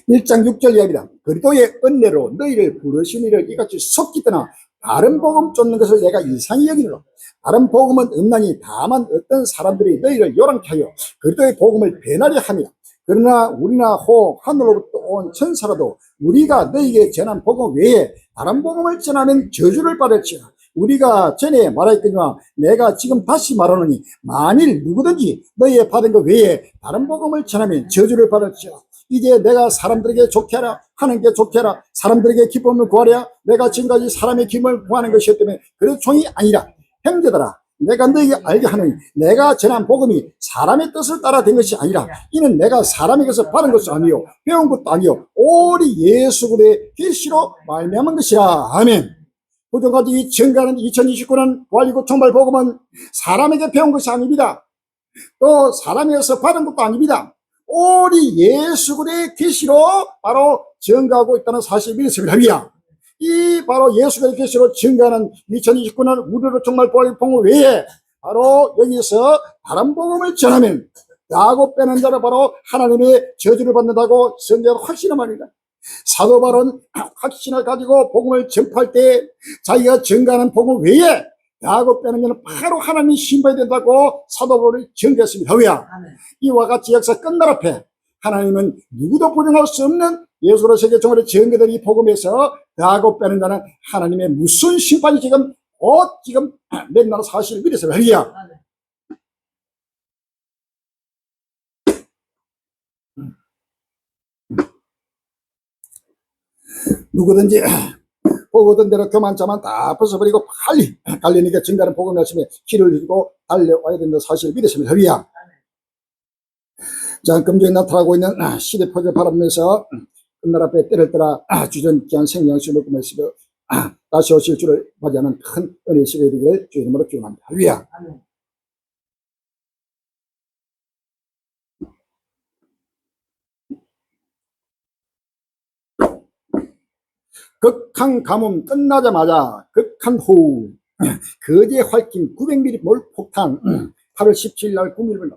1장 6절 이야기다. 그리스도의 은혜로 너희를 부르시니를 이같이 속기 떠나 다른 복음 쫓는 것을 내가 이상히 여기노라. 다른 복음은 없나니 다만 어떤 사람들이 너희를 요란케 하여 그리스도의 복음을 배나리 함이라. 그러나 우리나 혹 하늘로부터 온 천사라도 우리가 너희에게 전한 복음 외에 다른 복음을 전하면 저주를 받을지어다. 우리가 전에 말하였거니와 내가 지금 다시 말하노니 만일 누구든지 너희의 받은 것 외에 다른 복음을 전하면 저주를 받을지어다. 이제 내가 사람들에게 좋게 하라, 하나님께 좋게 하라, 사람들에게 기쁨을 구하랴. 내가 지금까지 사람의 기쁨을 구하는 것이었다면 그런 종이 아니라. 형제들아, 내가 너희에게 알게 하노니 내가 전한 복음이 사람의 뜻을 따라 된 것이 아니라 이는 내가 사람에게서 받은 것도 아니요 배운 것도 아니요 오직 예수 그리스도의 계시로 말미암은 것이라. 아멘. 부정까지 증가하는 2029년 부활이고 총발 복음은 사람에게 배운 것이 아닙니다. 또 사람에게서 받은 것도 아닙니다. 오직 예수 그리스도의 계시로 바로 증가하고 있다는 사실을 믿습니다. 이 바로 예수 그리스도의 계시로 증가하는 2029년 우리로 정말 부활의 복음 외에 바로 여기서 다른 복음을 전하면 야곱 빼는 자는 바로 하나님의 저주를 받는다고 성경은 확신을 말입니다. 사도 바울은 확신을 가지고 복음을 전파할 때 자기가 증가하는 복음 외에 야곱 빼는 자는 바로 하나님이 심판이 된다고 사도 바울이 전개했습니다. 왜야? 이와 같이 역사 끝날 앞에 하나님은 누구도 부정할 수 없는 예수로 세계 종말의 전개된 이 복음에서 야곱 빼는 자는 하나님의 무슨 심판이 지금 지금 맨날 사실을 믿으세요. 할렐루야. 누구든지 보고던 대로 교만자만 다 벗어버리고 빨리 갈리니까 증가하는 복음 말씀에 길을 잃고 달려와야 된다는 사실을 믿으시면 할렐루야. 자, 금주에 나타나고 있는 시대 퍼져 바라보면서 끝날 앞에 때를 따라 주전 귀한 생명수 먹고 마시며 다시 오실 줄을 맞이하는 큰 은혜 시간이 되기를 주의 이름으로 기원합니다. 할렐루야. 극한 가뭄 끝나자마자 극한 호우 거제 활김 900mm 몰폭탄 8월 17일 날 9mm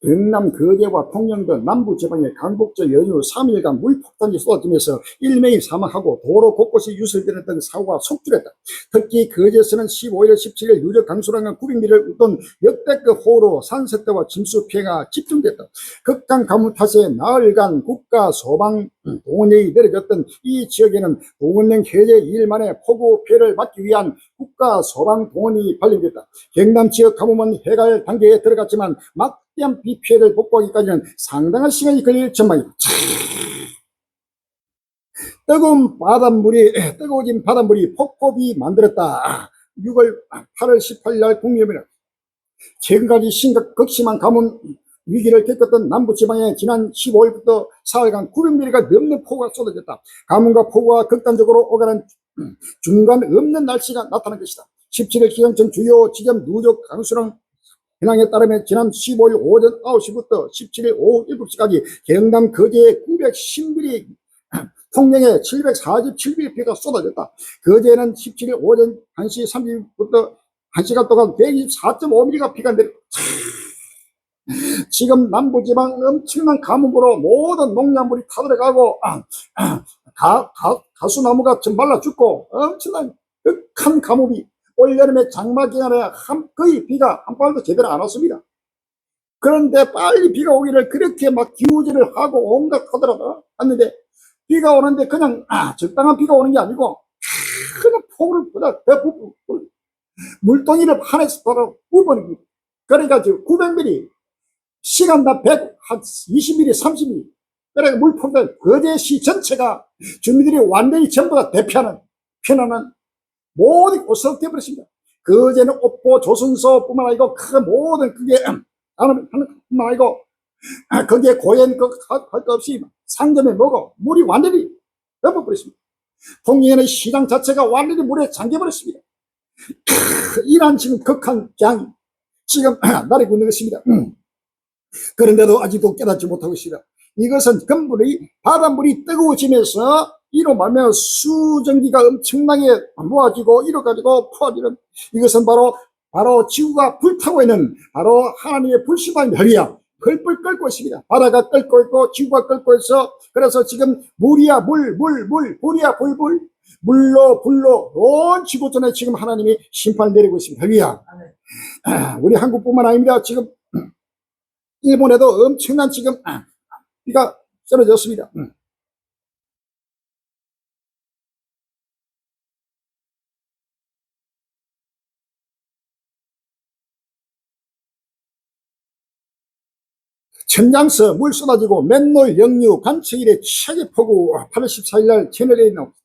경남 거제와 통영등 남부지방의 강북절 연휴 3일간 물폭탄이 쏟아지면서 1명이 사망하고 도로 곳곳이 유설되는 등 사고가 속출했다. 특히 거제에서는 15일, 17일 유적 강수량은 900mm를 웃돈 역대급 호우로 산세태와 침수 피해가 집중됐다. 극강 가뭄 탓에 나흘간 국가 소방 동원령이 내려졌던 이 지역에는 동원령 해제 2일 만에 폭우 피해를 막기 위한 국가 소방 동원이 발령됐다. 경남 지역 가뭄은 해갈 단계에 들어갔지만 막대한 비 피해를 복구하기까지는 상당한 시간이 걸릴 전망이다. 뜨거워진 바닷물이 폭포비 만들었다. 8월 18일 날 국민의힘은 최근까지 극심한 가뭄 위기를 겪었던 남부지방에 지난 15일부터 4일간 900mm가 넘는 폭우가 쏟아졌다. 가뭄과 폭우가 극단적으로 오가는 중간 없는 날씨가 나타난 것이다. 17일 기상청 주요 지점 누적 강수량 현황에 따르면 지난 15일 오전 9시부터 17일 오후 7시까지 경남 거제에 910mm, 통영에 747mm 비가 쏟아졌다. 거제에는 17일 오전 1시 30분부터 1시간 동안 124.5mm가 비가 내렸다. 지금 남부지방 엄청난 가뭄으로 모든 농작물이 타들어가고 가수나무가 좀 말라 죽고 엄청난 극한 가뭄이 올여름에 장마 기간에 거의 비가 한 번도 제대로 안 왔습니다. 그런데 빨리 비가 오기를 그렇게 막 기우제를 하고 온갖 하더라도 왔는데 비가 오는데 그냥 적당한 비가 오는 게 아니고 그냥 폭우를 물동이를 하나씩 바로 부어버립니다. 그러니까 지금 900mm 시간당 120mm 30mm 그러니까 물폭탄 거제시 전체가 주민들이 완전히 전부 다 대피하는 피난하는 모든 곳으로 되어버렸습니다. 거제는 옥포 조선소뿐만 아니고 그 모든 그게 하는 뿐만 아니고 거기에 고연 할 것 없이 상점에 먹어 물이 완전히 덮어버렸습니다. 통영에는 시장 자체가 완전히 물에 잠겨버렸습니다. 이런 지금 극한 재앙이 지금 나르고 있는 것입니다. 그런데도 아직도 깨닫지 못하고 있습니다. 이것은 근본이 바닷물이 뜨거워지면서 이로 말하면 수증기가 엄청나게 모아지고 이뤄가지고 퍼지는 이것은 바로 바로 지구가 불타고 있는 바로 하나님의 불신발 혈이야. 펄펄 끓고 있습니다. 바다가 끓고 있고 지구가 끓고 있어. 그래서 지금 물이야 물이야 불 물로 불로 온 지구촌에 지금 하나님이 심판을 내리고 있습니다. 혈이야. 우리 한국뿐만 아닙니다. 지금 일본에도 엄청난 지금 비가 쏟아졌습니다. 천장서 물 쏟아지고 맨홀 역류 관측일에 최대 폭우 8월 14일 날 채널에 나옵니다.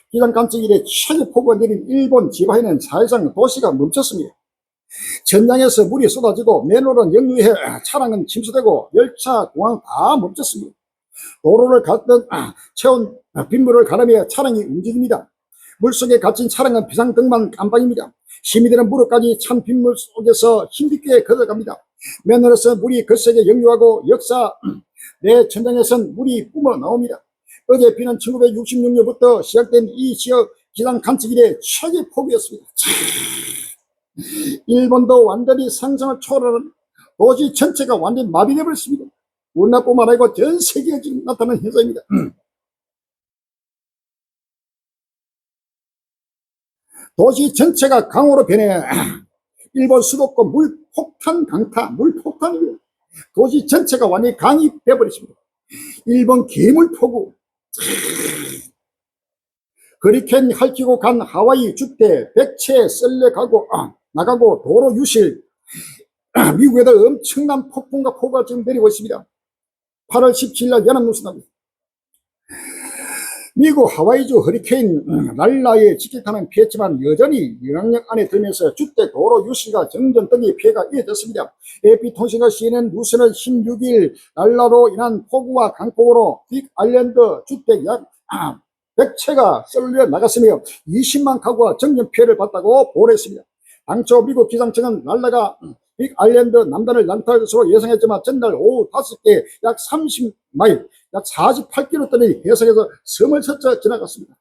기상 관측일에 최대 폭우가 내린 일본 지바해는 사실상 도시가 멈췄습니다. 천장에서 물이 쏟아지고 맨홀은 역류해 차량은 침수되고 열차, 공항 다 멈췄습니다. 도로를 걷던 채운 빗물을 가르며 차량이 움직입니다. 물속에 갇힌 차량은 비상등만 깜빡입니다. 시민들은 무릎까지 찬 빗물 속에서 힘있게 걸어갑니다. 맨홀에서 물이 거세게 역류하고 역사 내 천장에선 물이 뿜어 나옵니다. 어제 비는 1966년부터 시작된 이 지역 기상 관측일의 최대 폭우였습니다. 일본도 완전히 상상을 초월하는 도시 전체가 완전히 마비되어 버렸습니다. 우리나라뿐만 아니고 전 세계에 지금 나타나는 현상입니다. 도시 전체가 강으로 변해 일본 수도권 물폭탄 강타, 물폭탄이에요. 도시 전체가 완전히 강이 되어버렸습니다. 일본 괴물폭우, 허리케인 핥히고 간 하와이 주택 100채 썰려가고 나가고 도로 유실, 미국에도 엄청난 폭풍과 폭우가 지금 내리고 있습니다. 8월 17일 날 연합뉴스 나옵니다. 미국 하와이주 허리케인 랄라에 직격탄은 피했지만 여전히 영향력 안에 들면서 주택 도로 유실과 정전등의 피해가 이어졌습니다. AP통신과 CNN 뉴스는 16일 랄라로 인한 폭우와 강폭으로 빅아일랜드 주택 약 100채가 썰려 나갔으며 20만 가구가 정전 피해를 봤다고 보도했습니다. 당초 미국 기상청은 랄라가 빅아일랜드 남단을 난타할 것으로 예상했지만 전날 오후 5개 약 30마일 약 48km짜리 해상에서 섬을 스쳐 지나갔습니다.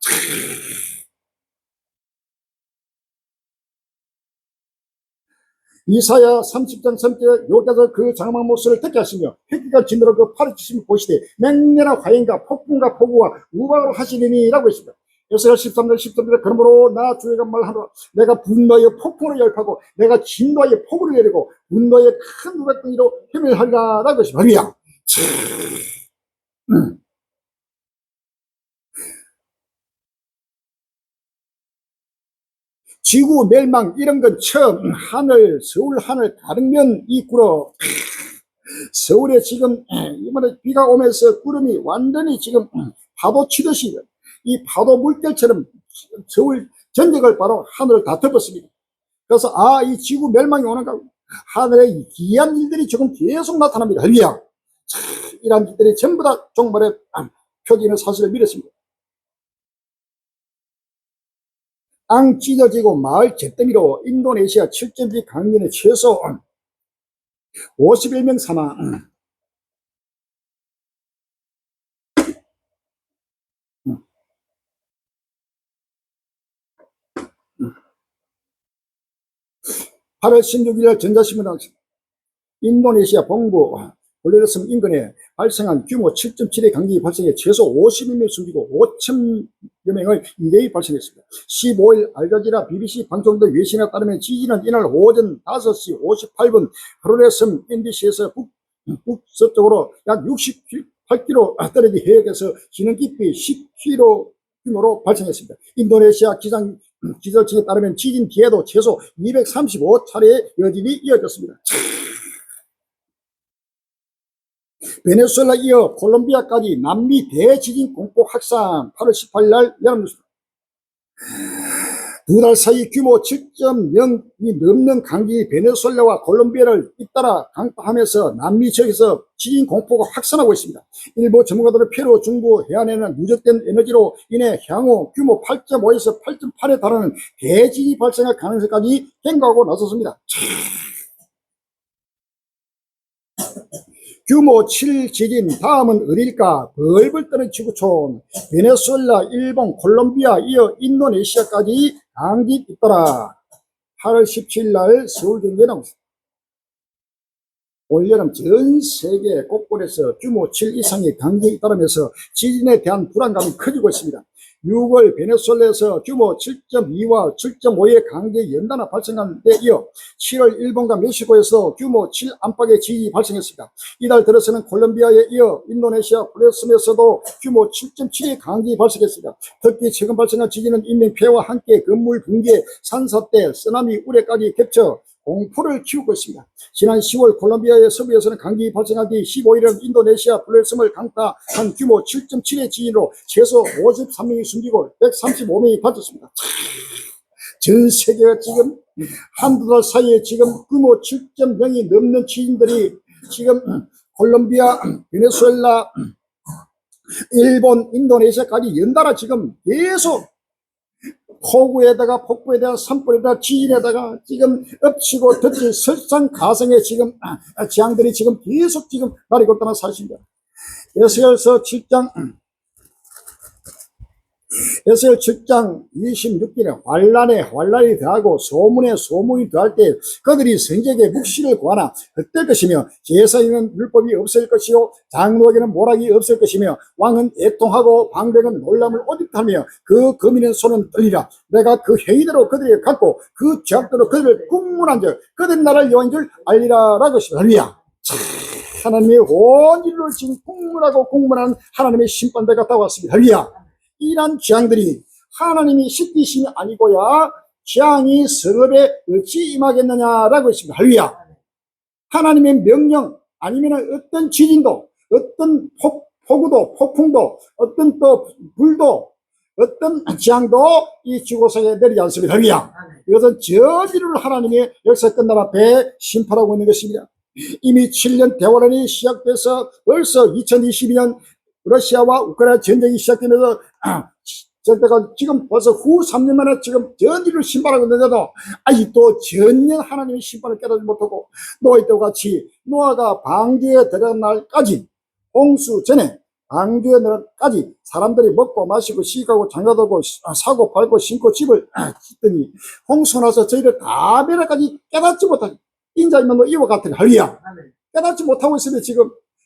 이사야 30장 3절 여기서 그 장엄한 모습을 듣게 하시며 햇기가 지느러 그 팔을 치시며 보시되 맹렬한 화염과 폭풍과 폭우와 우박으로 하시리니 라고 했습니다. 에스겔 13절 13절에 그러므로 나 주의가 말하노라 내가 분노의 폭풍을 열파고 내가 진노의 폭우를 내리고 분노의 큰 우박등이로 헤매하리라 라고 했습니다. 할렐루야. 지구 멸망 이런 건 처음 하늘 서울 하늘 다른 면 이꾸러 서울에 지금 이번에 비가 오면서 구름이 완전히 지금 파도 치듯이 이 파도 물결처럼 서울 전역을 바로 하늘을 다 덮었습니다. 그래서 이 지구 멸망이 오는가 하늘에 기이한 일들이 지금 계속 나타납니다. 할렐루야. 이런 일들이 전부 다 종말의 표기는 사실을 믿었습니다. 땅 찢어지고 마을 잿더미로 인도네시아 7.2 강진의 최소 51명 사망. 8월 16일 전자신문 인도네시아 동부 볼레르섬 인근에 발생한 규모 7.7의 강진이 발생해 최소 51명이 숨지고 5천여 명의 이대이 발생했습니다. 15일 알자지라 BBC 방송 등 외신에 따르면 지진은 이날 오전 5시 58분 볼레르섬 NBC에서 북서쪽으로 약 68km 떨어진 해역에서 지능 깊이 10km 규모로 발생했습니다. 인도네시아 기상청에 따르면 지진 뒤에도 최소 235차례의 여진이 이어졌습니다. 베네수엘라 이어 콜롬비아까지 남미 대지진 공포 확산. 8월 18일 날 연합뉴스. 두 달 사이 규모 7.0이 넘는 강진이 베네수엘라와 콜롬비아를 잇따라 강타하면서 남미 지역에서 지진 공포가 확산하고 있습니다. 일부 전문가들은 페루 중부 해안에는 누적된 에너지로 인해 향후 규모 8.5에서 8.8에 달하는 대지진이 발생할 가능성까지 경고하고 나섰습니다. 규모 7 지진 다음은 어딜까? 벌벌 떠는 지구촌 베네수엘라, 일본, 콜롬비아 이어 인도네시아까지 강진이 있더라. 8월 17일 날 서울 경기에 나옵니다. 올여름 전 세계 곳곳에서 규모 7 이상의 강진이 따르면서 지진에 대한 불안감이 커지고 있습니다. 6월 베네수엘라에서 규모 7.2와 7.5의 강진이 연달아 발생한 데 이어 7월 일본과 멕시코에서 규모 7 안팎의 지진이 발생했습니다. 이달 들어서는 콜롬비아에 이어 인도네시아 블레스에서도 규모 7.7의 강진이 발생했습니다. 특히 최근 발생한 지진은 인명피해와 함께 건물 붕괴, 산사태, 쓰나미 우려까지 겹쳐 공포를 키우고 있습니다. 지난 10월 콜롬비아의 서부에서는 강진이 발생한 뒤 15일은 인도네시아 블레섬을 강타한 규모 7.7의 지진으로 최소 53명이 숨지고 135명이 다쳤습니다. 전 세계가 지금 한두 달 사이에 지금 규모 7.0이 넘는 지진들이 지금 콜롬비아, 베네수엘라, 일본, 인도네시아까지 연달아 지금 계속 폭우에다가 폭포에다가 산불에다가 지진에다가 지금 엎치고 덮친 설상가상의 지금 재앙들이 지금 계속 지금 나리고 있다는 사실입니다. 에스겔서 7장 26절에 환란이 더하고 소문에 소문이 더할 때 그들이 성적에 묵시를 구하나 헛될 것이며 제사에는 율법이 없을 것이요 장로에게는 모락이 없을 것이며 왕은 애통하고 방백은 놀람을 오직하며 그 거민의 손은 떨리라. 내가 그 행위대로 그들에게 갖고 그 죄악대로 그들을 국문한 적 그들 나라를 여호와인 줄 알리라 라고 했습니다. 할렐루야. 하나님의 온 인류를 지금 국문하는 하나님의 심판대가 다가왔습니다. 할렐루야. 이런 재앙들이 하나님이 시키심이 아니고야 재앙이 성읍에 어찌 임하겠느냐라고 했습니다. 할렐루야. 하나님의 명령 아니면 어떤 지진도 어떤 폭우도 폭풍도 어떤 또 불도 어떤 재앙도 이 지구상에 내리지 않습니다. 할렐루야. 이것은 저지를 하나님의 역사 끝날 앞에 심판하고 있는 것입니다. 이미 7년 대화론이 시작돼서 벌써 2022년 러시아와 우크라이나 전쟁이 시작되면서 저때가 지금 벌써 후 3년 만에 지금 전지를 심판하고 있는데도 아직도 전혀 하나님의 심판을 깨닫지 못하고 노아 때와 같이 노아가 방주에 들어간 날까지 홍수 전에 방주에 들어간 날까지 사람들이 먹고 마시고 시가고 장가들고 사고 팔고 신고 집을 짓더니 홍수 나서 저희를 다 멸하까지 깨닫지 못하고 인자이면 이와 같은 할렐루야. 깨닫지 못하고 있으면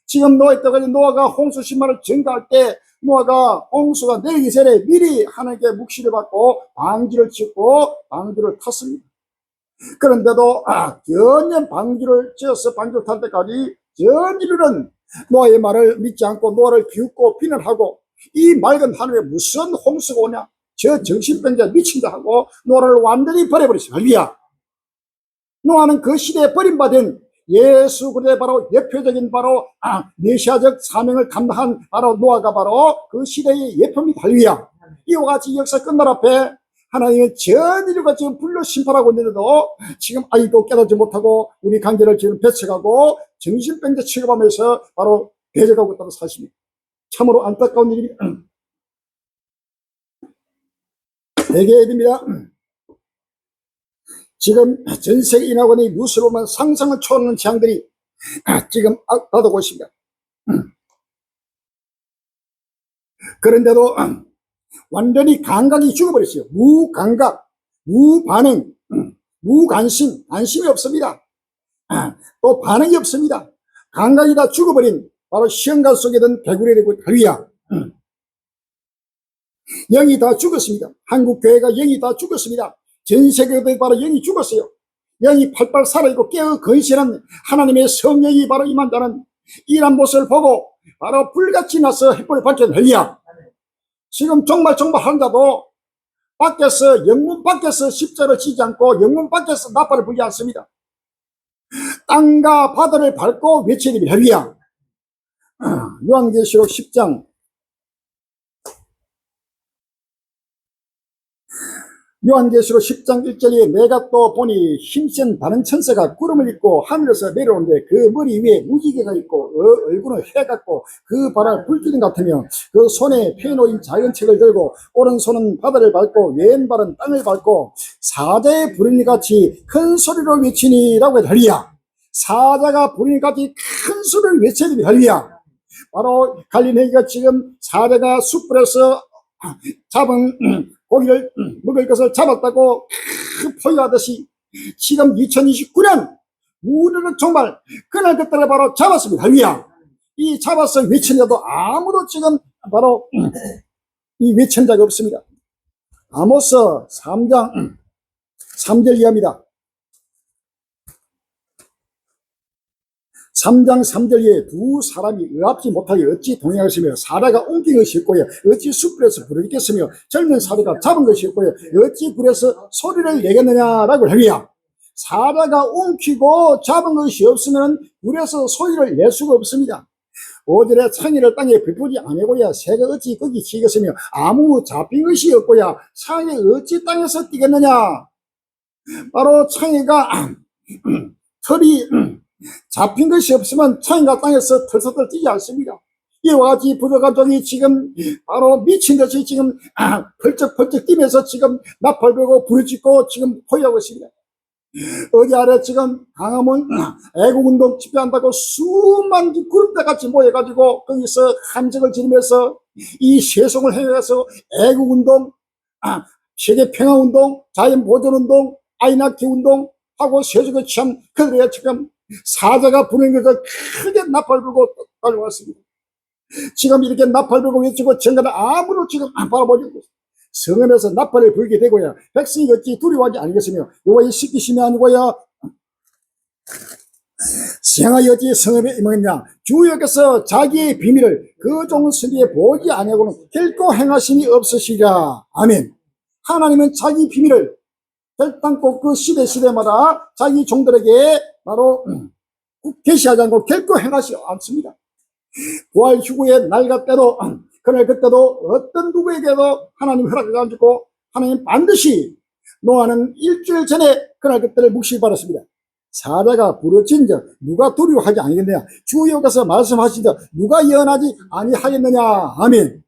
지금 노아 때까지 노아가 홍수 10만을 증가할 때 노아가 홍수가 내리기 전에 미리 하나님께 묵시를 받고 방주를 짓고 방주를 탔습니다. 그런데도 전혀 방주를 지어서 방주를 탈 때까지 전인류는 노아의 말을 믿지 않고 노아를 비웃고 비난하고 이 맑은 하늘에 무슨 홍수가 오냐 저 정신병자 미친다 하고 노아를 완전히 버려버렸어요. 할렐루야. 노아는 그 시대에 버림받은 예수 그리스도의 바로 예표적인 바로 메시아적 사명을 감당한 바로 노아가 바로 그 시대의 예표입니다. 할렐루야. 이와 같이 역사 끝날 앞에 하나님의 전 인류가 지금 불로 심판하고 있는데도 지금 아직도 깨닫지 못하고 우리 관계를 지금 배척하고 정신병자 취급하면서 바로 배제하고 있다는 사실입니다. 참으로 안타까운 일입니다. 회개해야 됩니다. 지금 전 세계 인하고의 뉴스로 보면 상상을 초월하는 재앙들이 지금 나오고 있습니다. 그런데도 완전히 감각이 죽어버렸어요. 무감각, 무반응, 무관심, 관심이 없습니다. 또 반응이 없습니다. 감각이 다 죽어버린 바로 시험관 속에 든 개구리 되고 할렐루야. 영이 다 죽었습니다. 한국 교회가 영이 다 죽었습니다. 전 세계도 바로 영이 죽었어요. 영이 팔팔 살아있고 깨어 건실한 하나님의 성령이 바로 임한다는 이런 모습을 보고 바로 불같이 나서 햇불을 밝혀는 할렐루야. 지금 정말 한 자도 밖에서 영문 밖에서 십자를 지지 않고 영문 밖에서 나팔을 불지 않습니다. 땅과 바다를 밟고 외쳐야 됩니다. 할렐루야. 요한계시록 10장 요한계시록 10장 1절에 내가 또 보니 힘센 다른 천사가 구름을 입고 하늘에서 내려오는데 그 머리 위에 무지개가 있고 얼굴은 해 같고 그 발은 불기둥 같으며 그 손에 펴놓인 작은 책을 들고 오른손은 바다를 밟고 왼발은 땅을 밟고 사자의 부르짖음 같이 큰 소리로 외치니라고 해도 할렐루야. 사자가 부르짖음 같이 큰 소리를 외쳐야 됩니다. 할렐루야. 바로 갈릴리가 지금 사자가 숯불에서 잡은 고기를 먹을 것을 잡았다고 포효하듯이 지금 2029년 우리는 정말 그날 그때를 바로 잡았습니다. 할렐루야. 이 잡아서 외친 자도 아무도 지금 바로 이 외친 자가 없습니다. 아모스 3장 3절 이하입니다. 3장 3절 이에 두 사람이 의합지 못하게 어찌 동행하시며 사라가 옮긴 것이 없고요 어찌 숯불에서 불을 있겠으며 젊은 사라가 잡은 것이 없고요 어찌 불에서 소리를 내겠느냐라고 합니다. 사라가 옮기고 잡은 것이 없으면 불에서 소리를 낼 수가 없습니다. 5절에 창의를 땅에 베푸지 아니고야 새가 어찌 거기 치겠으며 아무 잡힌 것이 없고야 창이 어찌 땅에서 뛰겠느냐. 바로 창의가 털이 잡힌 것이 없으면 창의가 땅에서 털썩털 뛰지 않습니다. 이와 같이 부족가족이 지금 바로 미친 듯이 지금 펄쩍펄쩍 뛰면서 지금 나팔 불고 부르짖고 지금 포위하고 있습니다. 어디 아래 지금 강화문 애국운동 집회한다고 수만 구름대같이 모여가지고 거기서 함정을 지르면서 이 세속을 행해서 애국운동, 세계평화운동, 자연보존운동, 아이나키운동 하고 세속에 취한 그들의 지금 사자가 부는 것을 크게 나팔 불고 달려왔습니다. 지금 이렇게 나팔 불고 외치고 정가를 아무도 지금 안 바라보고 성읍에서 나팔을 불게 되고야 백성이 어찌 두려워하지 아니겠으며 여호와의 시키심이 아니고야 생하여 어찌 성읍에 임하겠냐. 주여께서 자기의 비밀을 그 종 스리에 보지 아니하고는 결코 행하심이 없으시리라. 아멘. 하나님은 자기 비밀을 결단코 그 시대마다 자기 종들에게 바로 계시하지 않고 결코 행하지 않습니다. 부활 휴구의 날과 때도 그날 그때도 어떤 누구에게도 하나님 허락을 안 주고 하나님 반드시 노아는 일주일 전에 그날 그때를 묵시기 바랐습니다. 사자가 부르짖은즉 누가 두려워하지 아니겠느냐. 주여께서 말씀하시자 누가 예언하지 아니하겠느냐. 아멘.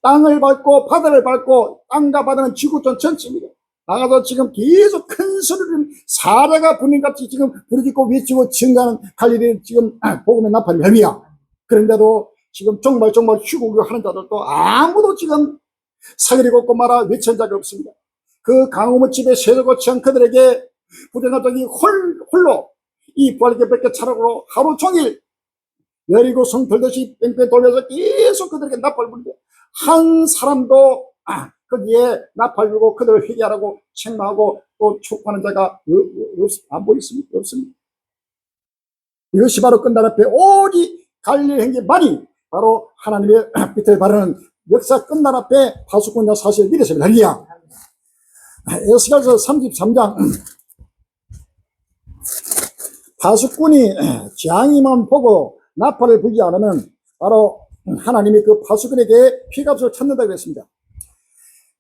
땅을 밟고 바다를 밟고 땅과 바다는 지구촌 전체입니다. 나가서 지금 계속 큰 소리를 사자가 부님같이 지금 부르짖고 외치고 증가하는 갈릴리 지금 복음의 나팔이 뱀이야. 그런데도 지금 정말 휴고교 하는 자들도 아무도 지금 사기를 걷고 말아 외친 자가 없습니다. 그 강호문 집에 세력을 취한 그들에게 부정가족이 홀로 이 부활교 뺏겨 차라고 하루 종일 여리고 성 돌듯이 뺑뺑 돌면서 계속 그들에게 나팔 부는데 한 사람도 거기에 나팔 불고 그들을 회개하라고 책망하고 또 촉구하는 자가 안 보였습니다. 없습니다. 이것이 바로 끝날 앞에 오직 갈릴리 행제만이 바로 하나님의 빛을 발하는 역사 끝날 앞에 파수꾼과 사실을 믿으십니다. 할렐루야. 에스겔서 33장 파수꾼이 재앙이만 보고 나팔을 불지 않으면 바로 하나님이 그 파수꾼에게 피값을 찾는다고 했습니다.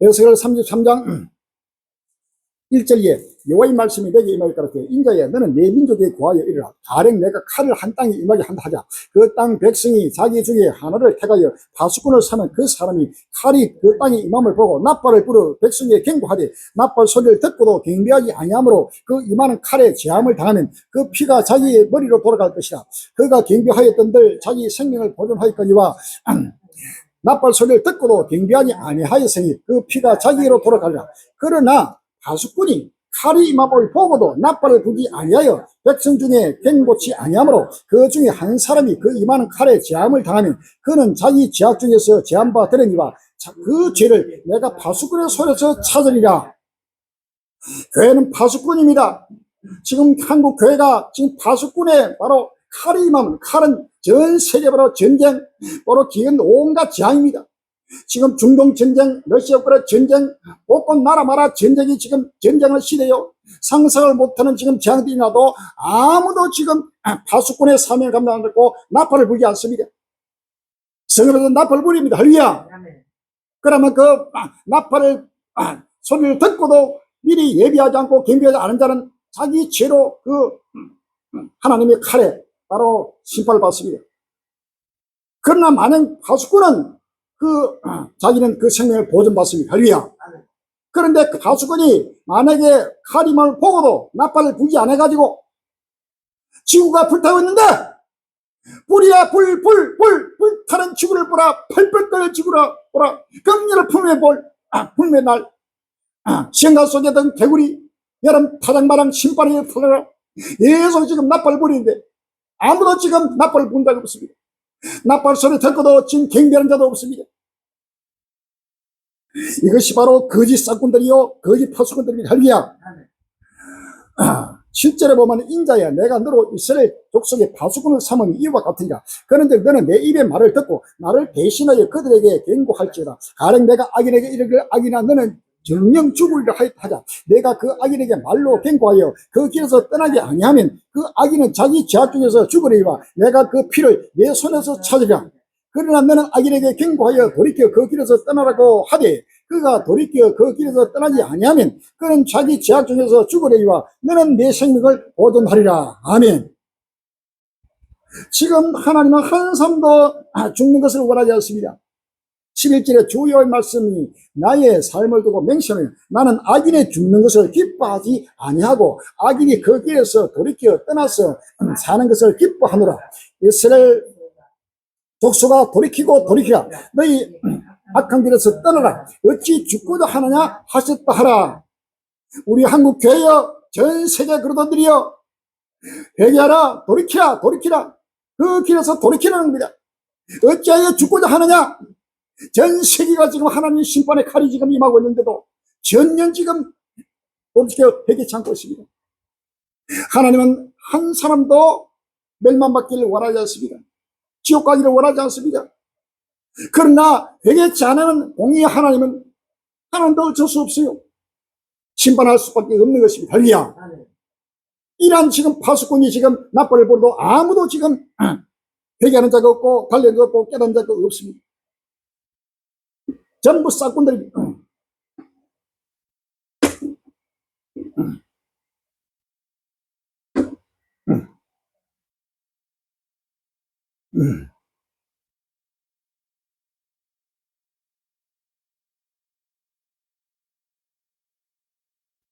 에스겔 33장 1절에 여호와의 말씀이 내게 임할 것 같아. 인자야 너는 내 민족에 구하여 이르라. 가령 내가 칼을 한 땅에 임하게 한다 하자. 그 땅 백성이 자기 중에 하나를 택하여 파수꾼을 사면 그 사람이 칼이 그 땅에 임함을 보고 나팔을 불어 백성에게 경고하되 나팔 소리를 듣고도 경배하지 아니하므로 그 임하는 칼에 재앙을 당하면 그 피가 자기의 머리로 돌아갈 것이라. 그가 경배하였던들 자기 생명을 보존하였거니와 나팔 소리를 듣고도 경배하지 아니하였으니 그 피가 자기로 돌아가리라. 그러나 파수꾼이 칼이 임함을 보고도 나팔을 불지 아니하여 백성 중에 경고치 아니하므로 그 중에 한 사람이 그 임하는 칼에 재앙을 당하면 그는 자기 죄악 중에서 재함바 되느니와 그 죄를 내가 파수꾼의 손에서 찾으리라. 교회는 파수꾼입니다. 지금 한국 교회가 지금 파수꾼의 바로 칼이 임하면 칼은 전 세계 바로 전쟁, 바로 기은 온갖 재앙입니다. 지금 중동 전쟁, 러시아 우크라이나 전쟁, 곳곳 나라마다 전쟁이 지금 전쟁을 시대요. 상상을 못하는 지금 재앙들이 나도 아무도 지금 파수꾼의 사명을 감당하고 나팔을 불지 않습니다. 성읍에서 나팔을 부립니다. 할렐루야. 그러면 그 나팔을 소리를 듣고도 미리 예비하지 않고 경배하지 않은 자는 자기 죄로 그 하나님의 칼에 바로 심판을 받습니다. 그러나 만약 파수꾼은 자기는 그 생명을 보존받습니다. 할렐루야. 그런데 그 파수꾼이 만약에 칼임을 보고도 나팔을 불지 않아가지고 지구가 불타고 있는데 불이야 불타는 지구를 보라 펄펄 끓는 지구를 보라 금년을 품에 볼 품에 날 시험가 속에 든 개구리 여러분 타장마랑 심판에 털려라. 계속 지금 나팔 부리는데 아무도 지금 나팔 부른 자가 없습니다. 나팔 소리 듣고도 지금 경배하는 자도 없습니다. 이것이 바로 거짓 싹꾼들이요 거짓 파수꾼들입니다. 할렐루야. 실제로 보면 인자야 내가 너로 이스라엘 족속의 파수꾼을 삼은 이유와 같으니라. 그런데 너는 내 입의 말을 듣고 나를 대신하여 그들에게 경고할지어다. 가령 내가 악인에게 이르기를 악인아 너는 정령 죽으리라 하자. 내가 그 악인에게 말로 경고하여 그 길에서 떠나지 아니하면 그 악인은 자기 죄악 중에서 죽으리라. 내가 그 피를 내 손에서 찾으리라. 그러나 너는 악인에게 경고하여 돌이켜 그 길에서 떠나라고 하되 그가 돌이켜 그 길에서 떠나지 아니하면 그는 자기 죄악 중에서 죽으리라. 너는 내 생명을 보존하리라. 아멘. 지금 하나님은 한 사람도 죽는 것을 원하지 않습니다. 11절에 주의 말씀이 나의 삶을 두고 맹세하노니 나는 악인의 죽는 것을 기뻐하지 아니하고 악인이 그 길에서 돌이켜 떠나서 사는 것을 기뻐하노라. 이스라엘 족속아 돌이키고 돌이키라. 너희 악한 길에서 떠나라. 어찌 죽고자 하느냐 하셨다 하라. 우리 한국 교회여 전 세계 그러던들이여 회개하라. 돌이키라. 돌이키라. 그 길에서 돌이키라는 겁니다. 어찌하여 죽고자 하느냐. 전 세계가 지금 하나님 심판의 칼이 지금 임하고 있는데도 전년 지금 돌이켜 회개치 않고 있습니다. 하나님은 한 사람도 멸망받기를 원하지 않습니다. 지옥 가기를 원하지 않습니다. 그러나 회개치 않으면 공의 하나님은 하나님도 어쩔 수 없어요. 심판할 수밖에 없는 것입니다. 할렐루야. 이러한 지금 파수꾼이 지금 나팔을 불어도 아무도 지금 회개하는 자가 없고 달래는 자가 없고 깨닫는 자가 없습니다. 전부 싹꾼들이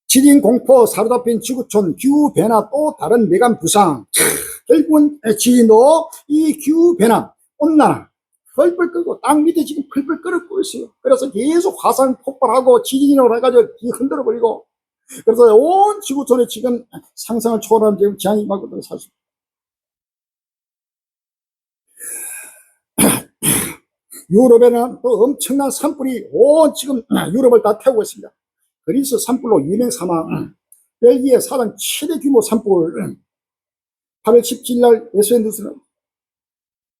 지진 공포 사로잡힌 지구촌 기후변화 또 다른 메간 부상. 결국은 지진도 이 기후변화 온난화 펄펄 끓고 땅 밑에 지금 펄펄 끓고 있어요. 그래서 계속 화산 폭발하고 지진으로 해가지고 흔들어 버리고 그래서 온 지구촌에 지금 상상을 초월하는 지금 재앙이 임하거든요. 사실 유럽에는 또 엄청난 산불이 온 지금 유럽을 다 태우고 있습니다. 그리스 산불로 2명 사망, 벨기에 사상 최대 규모 산불. 8월 17일 날 SNS는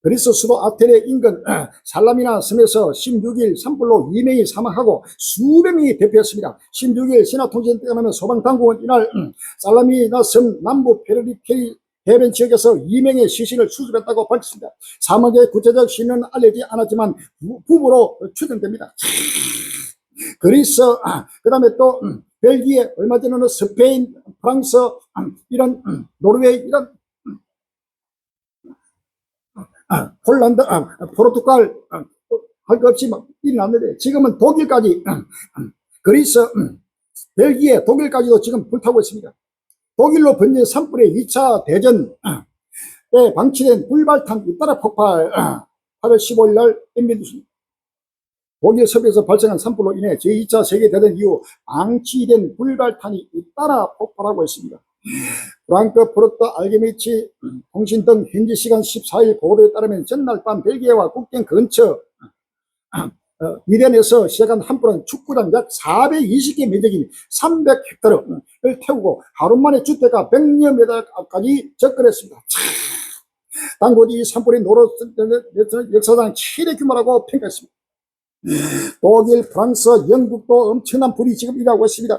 그리스 수도 아테네 인근 살라미나 섬에서 16일 산불로 2명이 사망하고 수백 명이 대피했습니다. 16일 신화통신에 따르면 소방당국은 이날 살라미나 섬 남부 페르리페리 해변 지역에서 2명의 시신을 수습했다고 밝혔습니다. 사망자의 구체적 신원은 알려지지 않았지만 부부로 추정됩니다. 그리스, 그 다음에 또 벨기에, 얼마 전에는 스페인, 프랑스, 이런 노르웨이, 이런 폴란드, 포르투갈 할 것 없이 막 일이 났는데 지금은 독일까지 그리스, 벨기에, 독일까지도 지금 불타고 있습니다. 독일로 번진 산불의 2차 대전에 방치된 불발탄 잇따라 폭발. 8월 15일 날 MBC 독일 섭에서 발생한 산불로 인해 제2차 세계대전 이후 방치된 불발탄이 잇따라 폭발하고 있습니다. 프랑크푸르트 알게미치 통신 등 현지 시간 14일 보도에 따르면 전날 밤 벨기에와 국경 근처 미렌에서 시작한 산불은 축구장 약 420개 면적인 300헥타르를 태우고 하루 만에 주택가 100여 메다까지 접근했습니다. 당국이 이 산불이 노로 역사상 최대 규모라고 평가했습니다. 독일, 프랑스, 영국도 엄청난 불이 지금 일어나고 있습니다.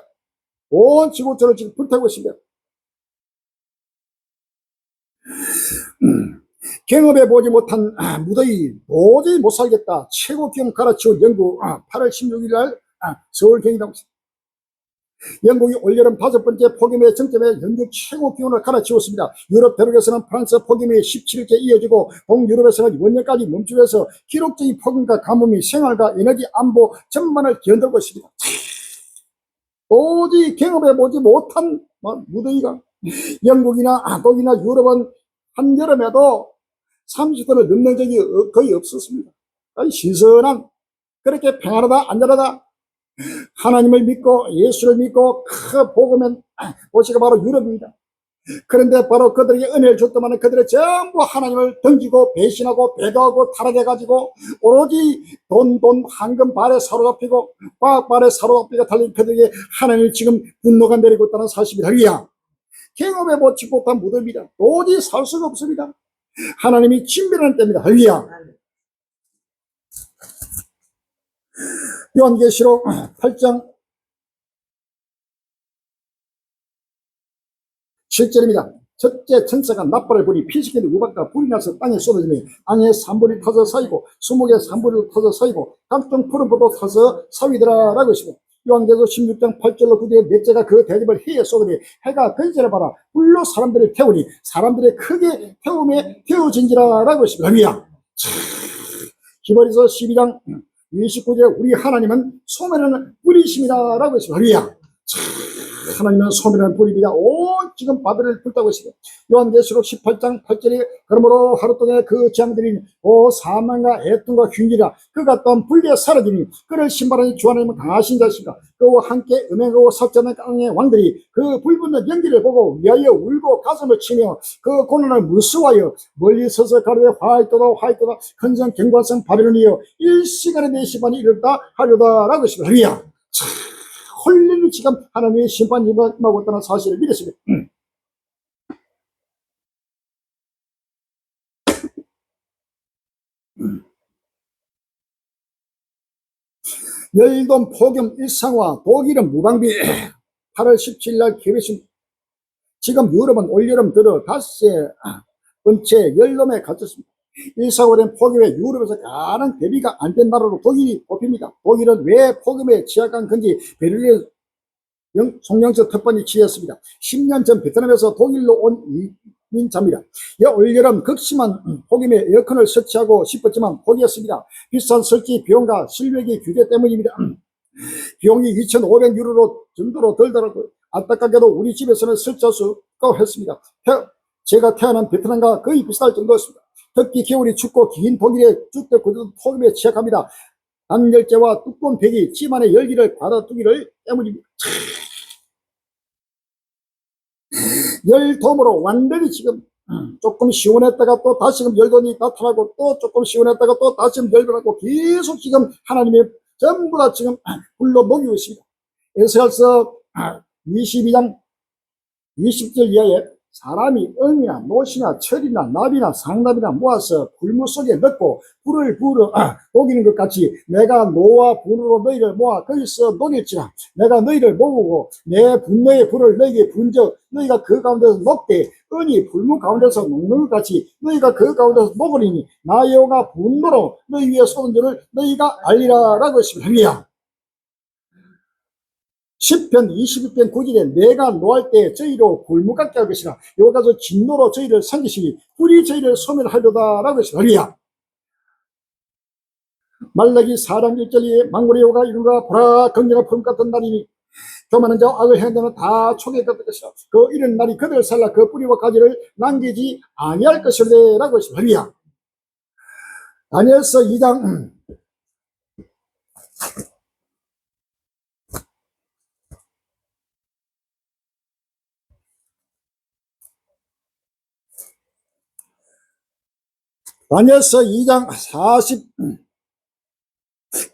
온 지구촌을 지금 불태우고 있습니다. 경험해보지 못한 무더위 도저히 못 살겠다. 최고 기온 갈아치운 영국 8월 16일 날 서울 경기당 영국이 올여름 5번째 폭염의 정점에 연중 최고 기온을 갈아치웠습니다. 유럽 대륙에서는 프랑스 폭염이 17일째 이어지고 동유럽에서는 원년까지 멈추면서 기록적인 폭염과 가뭄이 생활과 에너지 안보 전반을 기흔들고 있습니다. 도저히 경험해보지 못한 무더위가 영국이나 독일이나 유럽은 한여름에도 30도를 넘는 적이 거의 없었습니다. 신선한 그렇게 평안하다 안전하다 하나님을 믿고 예수를 믿고 그 복음의 도시가 바로 유럽입니다. 그런데 바로 그들에게 은혜를 줬더만 그들은 전부 하나님을 던지고 배신하고 배도하고 타락해가지고 오로지 돈 황금 발에 사로잡히고 과학 발에 사로잡히고 달린 그들에게 하나님이 지금 분노가 내리고 있다는 사실이다. 할렐루야. 경험해 보지 못한 무덤이다. 도저히 살 수가 없습니다. 하나님이 진멸하는 때입니다. 할렐루야. 요한계시록 8장 7절입니다. 첫째 천사가 나팔을 부니 피식기는 우박과 불이 나서 땅에 쏟아지며 땅에 산불이 터져 서이고 수목에 산불이 터져 서이고 각종 푸른 포도 타서 서이더라라고 했습니다. 요한계시록 16장 8절로 9절에 넷째가 그 대접을 해에 쏟으니 해가 근세를 받아 불로 사람들을 태우니 사람들의 크게 태움에 태워진지라라고 했습니다. 할렐루야. 히브리서 12장 29절에 우리 하나님은 소멸하는 불이십니다라고 했습니다. 할렐루야. 하나님은 소멸하는 불입니다. 온 지금 바벨을 불타고 있습니다. 요한계시록 18장 8절에 그러므로 하루 동안 그 재앙들이 사망과 애통과 흉기라 그가 또한 불리에 사라지니 그를 신발하니 주 하나님은 강하신 자시가 그와 함께 음행하고 삭제하는 땅의 왕들이 그 불붙는 연기를 보고 위하여 울고 가슴을 치며 그 고난을 무서워하여 멀리 서서 가로되 화이토다 큰성 경관성 바벨론이여 일시간에 내 심판이 이르다 하려다라고 했습니다. 할렐루야. 홀리는 지금 하나님의 심판이 임하고 있다는 사실을 믿었습니다. 열돔 폭염 일상화 독일은 무방비 8월 17일 날 기회했습니다. 지금 유럽은 올여름 들어 닷새 번째 열돔에 갇혔습니다. 일상화된 폭염에 유럽에서 가장 대비가 안 된 나라로 독일이 뽑힙니다. 독일은 왜 폭염에 취약한 건지 베를린 송영석 특파원이 취했습니다. 10년 전 베트남에서 독일로 온 이민자입니다. 올여름 극심한 폭염에 에어컨을 설치하고 싶었지만 포기했습니다. 비싼 설치 비용과 실외기 규제 때문입니다. 비용이 2,500유로 정도로 들더라고요. 안타깝게도 우리 집에서는 설치할 수 없다고 했습니다. 제가 태어난 베트남과 거의 비슷할 정도였습니다. 특히 겨울이 춥고 긴 독일의 주택구조도 폭염에 취약합니다. 단열재와 두꺼운 벽이 집안의 열기를 받아두기를 때문입니다. 열돔으로 완전히 지금 조금 시원했다가 또 다시금 열돔이 나타나고 또 조금 시원했다가 또 다시금 열변하고 계속 지금 하나님이 전부 다 지금 불로 녹이고 있습니다. 에스겔서 22장 20절 이하에 사람이 응이나 노시나 철이나 나비나 상나비나 모아서 불물 속에 넣고 불을 녹이는 것 같이 내가 노와 불으로 너희를 모아 거기서 녹일지라. 내가 너희를 모으고 내 분노의 불을 너희에게 분적 너희가 그 가운데서 녹되 은이 불문 가운데서 녹는 것 같이 너희가 그 가운데서 녹으리니 나 여호와가 분노로 너희 위에 쏟은 줄을 너희가 알리라 라고 했습니다. 할렐루야. 10편 22편 9절에 내가 노할 때 저희로 굴무같게 할 것이라 여호와께서 진노로 저희를 삼키시니 불이 저희를 소멸하려다 라고 했습니다. 할렐루야. 말라기 4장 1절에 만군의 여호와가 이른가 보라 긍휼한 품 같은 날이니 교만한 자와 악을 행하는 자는 다 초기에 될 것이라 그 이런 날이 그들을 살라 그 뿌리와 가지를 남기지 아니할 것이라 라고 했습니다. 할렐루야. 다니엘서 2장 다니엘서 2장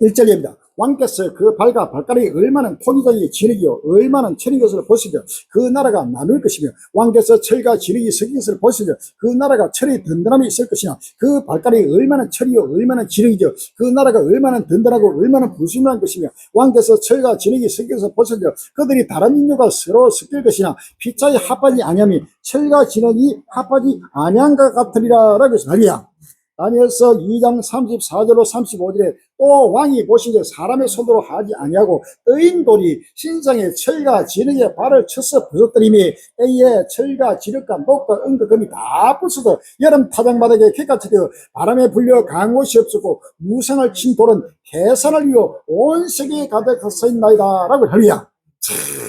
41절입니다. 왕께서 그 발과 발가락이 얼마나 토기장이 진흙이요 얼마나 천인 것을 보시죠. 그 나라가 나눌 것이며 왕께서 철과 진흙이 섞인 것을 보시죠. 그 나라가 철의 든든함이 있을 것이나 그 발가락이 얼마나 철이요 얼마나 진흙이죠. 그 나라가 얼마나 든든하고 얼마나 부수한 것이며 왕께서 철과 진흙이 섞인 것을 보시죠. 그들이 다른 인류가 서로 섞일 것이나 피차에 합하지 아니하며 철과 진흙이 합하지 아니한 것 같으리라 라고 했습니다. 다니엘서 2장 34절로 35절에 또 왕이 보시기에 사람의 손으로 하지 아니하고 뜨인 돌이 신상의 철과 진흙에 발을 쳐서 부서뜨리니 때에 철과 진흙과 녹과 은과 금이 다 부서져 여름 타작마당에 객같이 되어 바람에 불려 간 곳이 없었고 무성을 친 돌은 해산을 위해 온 세계에 가득하였나이다 라고 할렐루야.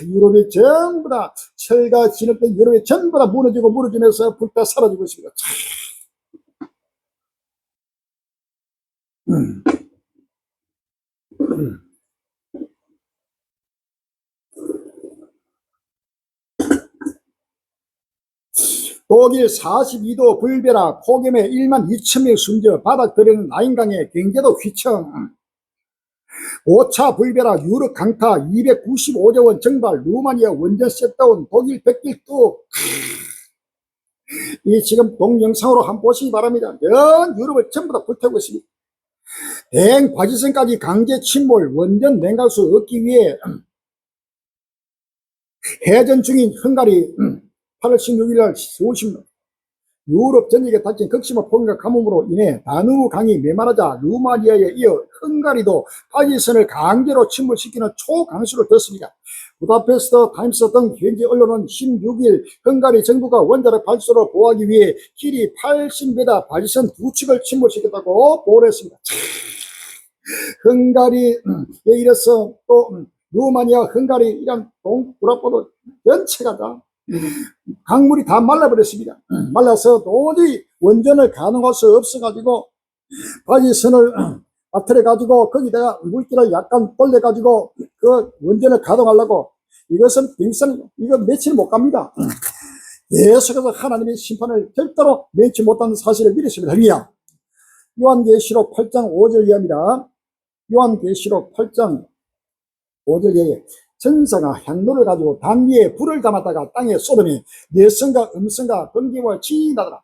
유럽이 전부 다 철과 진흙된 유럽이 전부 다 무너지면서 불타 사라지고 있습니다. 독일 42도 불벼라 폭염에 1만 2천 명 숨져 바닥 들이는 라인강에 경제도 휘청. 5차 불벼라 유럽 강타 295조 원 증발 루마니아 원전 셧다운 독일 백길 뚝. 이 지금 동영상으로 한번 보시기 바랍니다. 전 유럽을 전부 다 불태우고 있습니다. 대행 과지선까지 강제 침몰 원전 냉각수 얻기 위해 해전 중인 헝가리 8월 16일 날 50명 유럽 전역에 닥친 극심한 폭염과 가뭄으로 인해 다누브 강이 메마르자 루마니아에 이어 헝가리도 과지선을 강제로 침몰시키는 초강수를 뒀습니다. 부다페스트 타임스 등 현지 언론은 16일 헝가리 정부가 원자력 발전소를 보호하기 위해 길이 80m 과지선 두 측을 침몰시켰다고 보도했습니다. 헝가리에 이래서 또 루마니아, 헝가리 이런 동유럽보도 전체가 다 강물이 다 말라버렸습니다. 말라서 도저히 원전을 가동할 수 없어가지고 과지선을 빠뜨려가지고 거기다가 물기를 약간 돌려가지고 그 원전을 가동하려고 이것은 빙선 이거 며칠 못 갑니다. 계속해서 하나님의 심판을 절대로 면치 못하는 사실을 믿으십니다. 할렐루야. 요한계시록 8장 5절 이하입니다. 요한계시록 8장 5절 이하에 천사가 향로를 가지고 단 위에 불을 담았다가 땅에 쏟으니 내성과 음성과 번개와 진이 나더라.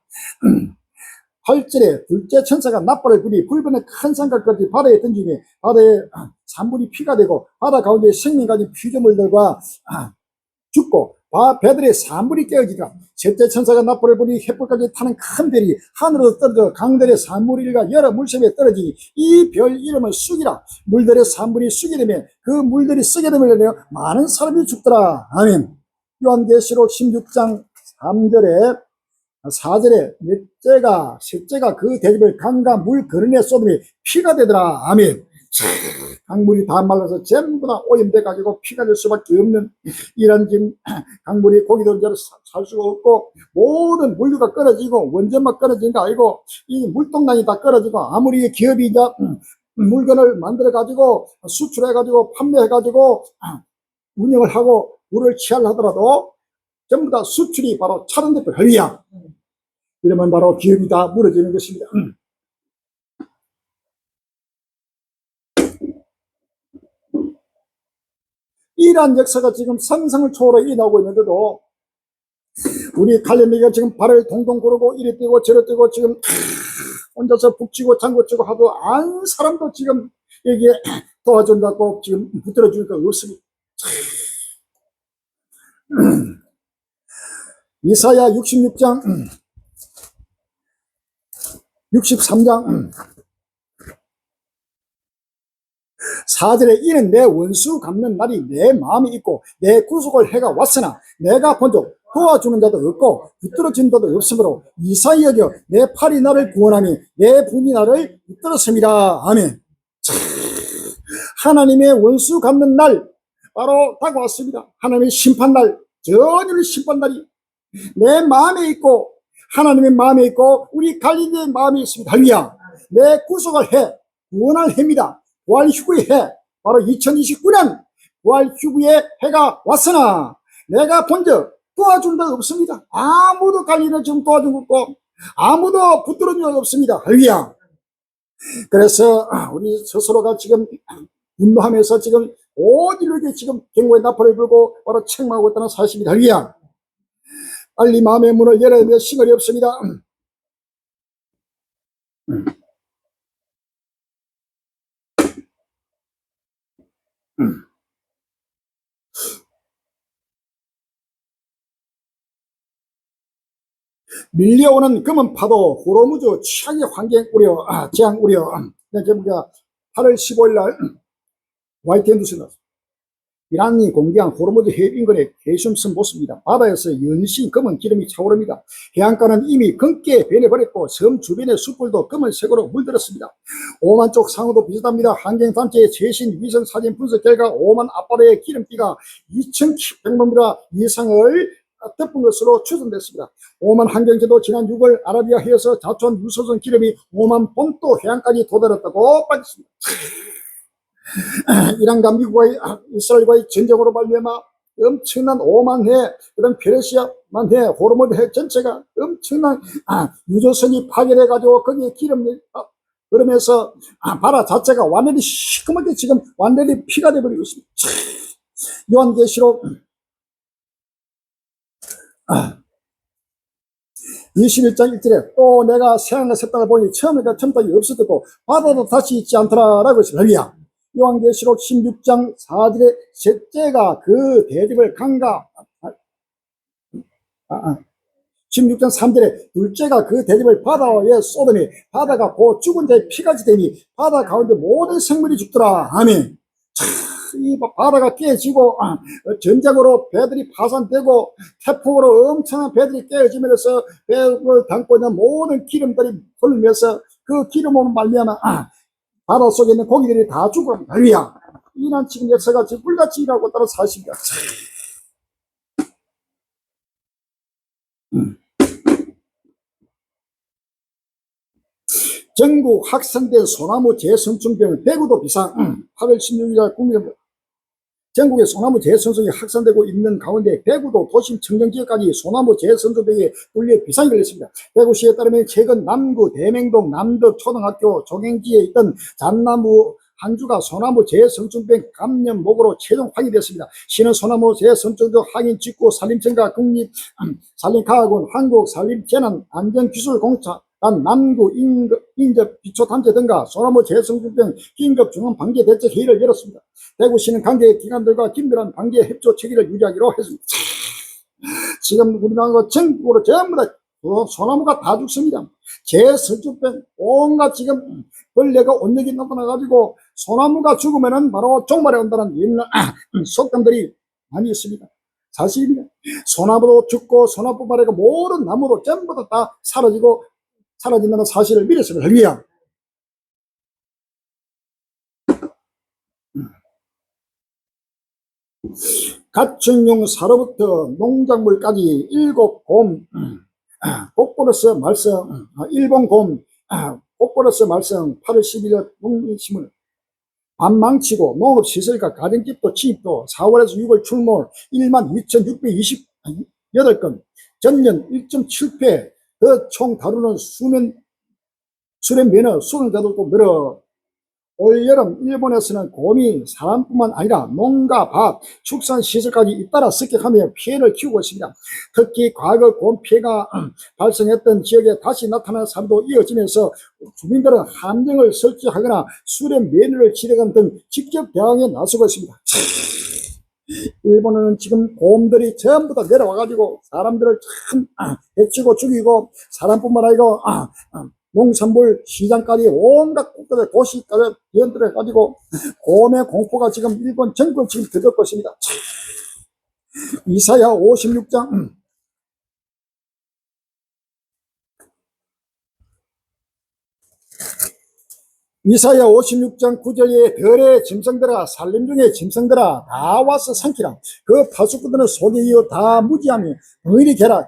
8절에 둘째 천사가 납발을 부리 불변의 큰 산각까지 바다에 던지니 바다에 산물이 피가 되고 바다 가운데 생명까지 피조물들과 죽고 배들의 산물이 깨어지더라. 셋째 천사가 납발을 부리 햇불까지 타는 큰 별이 하늘로 떨어져 강들의 산물일과 여러 물샘에 떨어지니 이 별 이름은 쑥이라. 물들의 산물이 쑥이 되면 그 물들이 쓰게 되면 많은 사람이 죽더라. 아멘. 요한계시록 16장 3절에 4절에 셋째가 그 대접을 강과 물 거름에 쏟으니 피가 되더라. 아멘. 강물이 다 말라서 전부 다 오염돼 가지고 피가 될 수밖에 없는 이런 지금 강물이 고기도 이제 살 수가 없고 모든 물류가 끊어지고 원전만 끊어진 거 아니고 이 물동량이 다 끊어지고 아무리 기업이 이제 물건을 만들어 가지고 수출해 가지고 판매해 가지고 운영을 하고 물을 취하려 하더라도 전부 다 수출이 바로 차단돼버려. 할렐루야. 이러면 바로 기업이 다 무너지는 것입니다. 이러한 역사가 지금 상상을 초월해 일어나고 있는데도 우리 칼렌미가 지금 발을 동동 구르고 이리 뛰고 저리 뛰고 지금 혼자서 북치고 장구치고 하도 안 사람도 지금 여기에 도와준다고 지금 붙들어 주니까 없습니다. 이사야 66장 63장 4절에 이는 내 원수 갚는 날이 내 마음이 있고 내 구속을 해가 왔으나 내가 본적 도와주는 자도 없고 붙들어진 자도 없으므로 이사이 여겨 내 팔이 나를 구원하니 내 분이 나를 붙들었습니다. 아멘. 하나님의 원수 갚는 날 바로 다가왔습니다. 하나님의 심판날, 전율의 심판날이 내 마음에 있고 하나님의 마음에 있고 우리 갈릴리의 마음에 있습니다. 할렐루야. 내 구속을 해 구원할 해입니다. 부활 휴구의 해, 바로 2029년 부활 휴구의 해가 왔으나 내가 본적 도와준 적 없습니다. 아무도 갈리는 지금 도와준 거 없고 아무도 붙들어준 적 없습니다. 할렐루야. 그래서 우리 스스로가 지금 분노하면서 지금 온 인류에게 지금 경고의 나팔을 불고 바로 책망하고 있다는 사실입니다. 할렐루야. 빨리 마음의 문을 열어야 될 시간이 없습니다. 밀려오는 검은 파도, 호르무즈 최악의 환경 우려, 재앙 우려. 제가 8월 15일 날 화이트 뉴스에 나왔습니다. 이란이 공개한 호르무즈 해협 인근의 해수섬 모습입니다. 바다에서 연신 검은 기름이 차오릅니다. 해안가는 이미 검게 변해버렸고 섬 주변의 숯불도 검은색으로 물들었습니다. 오만 쪽 상황도 비슷합니다. 환경단체의 최신 위성사진 분석 결과 오만 앞바다의 기름기가 2,100만 이상을 덮은 것으로 추정됐습니다. 오만 환경제도 지난 6월 아라비아 해에서 자초한 유소선 기름이 오만 본토 해안까지 도달했다고 밝혔습니다. 이란과 미국과의 이스라엘과의 전쟁으로 말미암아 엄청난 오만해, 그다음 페르시아만 해, 호르몬 해 전체가 엄청난 유조선이 파괴돼가지고 거기에 기름 그러면서 바다 자체가 완전히 시커멓게 지금 완전히 피가 돼버리고 있습니다. 요한계시록 21장 1절에 또 내가 새하늘과 새 땅을 보니 처음과 첨단이 없어졌고 바다도 다시 있지 않더라라고 했습니다. 할렐루야. 요한계시록 16장 4절에 셋째가 그 대접을 강가 16장 3절에 둘째가 그 대접을 바다에 쏟으니 바다가 곧 죽은 자의 피같이 되니 바다 가운데 모든 생물이 죽더라. 아멘. 이 바다가 깨지고 전쟁으로 배들이 파산되고 태풍으로 엄청난 배들이 깨어지면서 배를 담고 있는 모든 기름들이 흐르면서 그 기름으로 말미암아 바다 속에 있는 고기들이 다 죽어. 할렐루야. 이런 지금 역사가 지금 불같이 일하고 있다는 사실입니다. 전국 확산된 소나무 재성충병 대구도 비상 8월 16일 국민의힘 전국에 소나무 재선성이 확산되고 있는 가운데 대구도 도심 청정지역까지 소나무 재선성병에 뚫려 비상이 걸렸습니다. 대구시에 따르면 최근 남구 대맹동 남덕 초등학교 조경지에 있던 잣나무 한 주가 소나무 재성충병 감염 목으로 최종 확인됐습니다. 시는 소나무 재성충병 확인 직후 산림청과 국립산림과학원 한국산림재난안전기술공사 남구 인접기초단체 등과 소나무 재성충병 긴급중앙방지대책회의를 열었습니다. 대구시는 관계기관들과 긴밀한 방제 협조 체계를 유지하기로 했습니다. 지금 우리나라 전국으로 전부 다 소나무가 다 죽습니다. 재성충병 온갖 지금 벌레가 온역이 나타나가지고 소나무가 죽으면은 바로 종말에 온다는 옛날 속담들이 많이 있습니다. 사실입니다. 소나무도 죽고 소나무뿐만 아니라 모든 나무도 전부 다 사라진다는 사실을 믿었습니다. 할렐루야. 가축용 사료부터 농작물까지 7곰 복보너스 말씀 일본 곰 복보너스 말씀 8월 11일 농민신문 반망치고 농업시설과 가정집도 취입도 4월에서 6월 출몰 12,628건 전년 1.7배 더 총 다루는 수련 면허 수능자들도 늘어 올여름 일본에서는 곰이 사람뿐만 아니라 농가, 밭, 축산시설까지 잇따라 습격하며 피해를 키우고 있습니다. 특히 과거 곰 피해가 발생했던 지역에 다시 나타나는 사례도 이어지면서 주민들은 함정을 설치하거나 수련 면허를 취득하는 등 직접 대응에 나서고 있습니다. 일본은 지금 곰들이 전부 다 내려와가지고 사람들을 참 해치고 죽이고 사람뿐만 아니고 농산물 시장까지 온갖 도시까지 연들해 가지고 곰의 공포가 지금 일본 전국을 지금 들었고 있습니다. 이사야 56장 이사야 56장 9절에 들의 짐승들아 산림 중에 짐승들아 다 와서 삼키라. 그 파수꾼들은 속에 이어 다 무지하며 너희를 개라.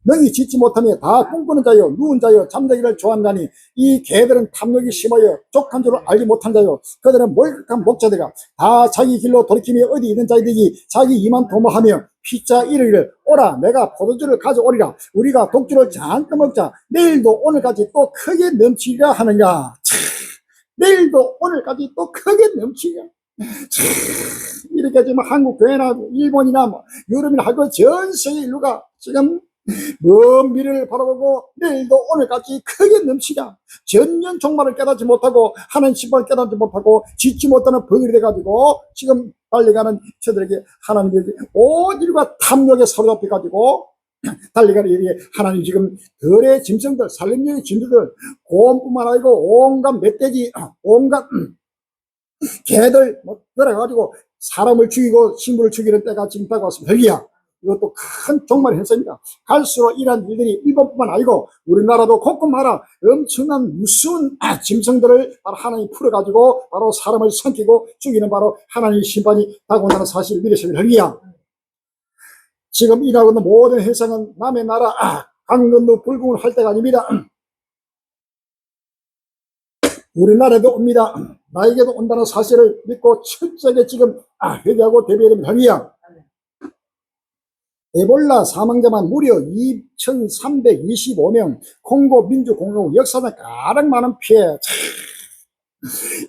너희 짓지 못하며 다 꿈꾸는 자여 누운 자여 잠자기를 좋아한다니 이 개들은 탐욕이 심하여 족한 줄을 알지 못한 자여 그들은 몰락한 목자들아 다 자기 길로 돌이키며 어디 있는 자들이 자기 이만 도모하며 피자 이르기를 오라 내가 포도주를 가져오리라 우리가 독주를 잔뜩 먹자 내일도 오늘까지 또 크게 넘치리라 하느냐. 내일도 오늘까지 또 크게 넘치리라. 이렇게 지금 한국 교회나 일본이나 유럽이나 하고 전 세계 인류가 지금 먼 미래를 바라보고 내일도 오늘까지 크게 넘치냐. 전년 종말을 깨닫지 못하고 하나님 심판을 깨닫지 못하고 짓지 못하는 벙어리 돼가지고 지금 달려가는 저들에게 하나님이 온 일과 탐욕에 사로잡혀가지고 달려가는 일이 하나님 지금 들의 짐승들 산림용의 짐승들 곰뿐만 아니고 온갖 멧돼지 온갖 개들 들어가가지고 사람을 죽이고 식물을 죽이는 때가 지금 다가왔습니다. 할렐루야. 이것도 큰 종말의 현상입니다. 갈수록 이러한 일들이 일본뿐만 아니고 우리나라도 곳곳마다 엄청난 무서운 짐승들을 바로 하나님이 풀어가지고 바로 사람을 삼키고 죽이는 바로 하나님의 심판이 다가온다는 사실을 믿으시면 할렐루야. 지금 일하고 있는 모든 현상은 남의 나라 강건도 불공을 할 때가 아닙니다. 우리나라에도 옵니다. 나에게도 온다는 사실을 믿고 철저하게 지금 회개하고 대비해야 됩니다. 할렐루야. 에볼라 사망자만 무려 2,325명, 콩고 민주공화국 역사상 가장 많은 피해.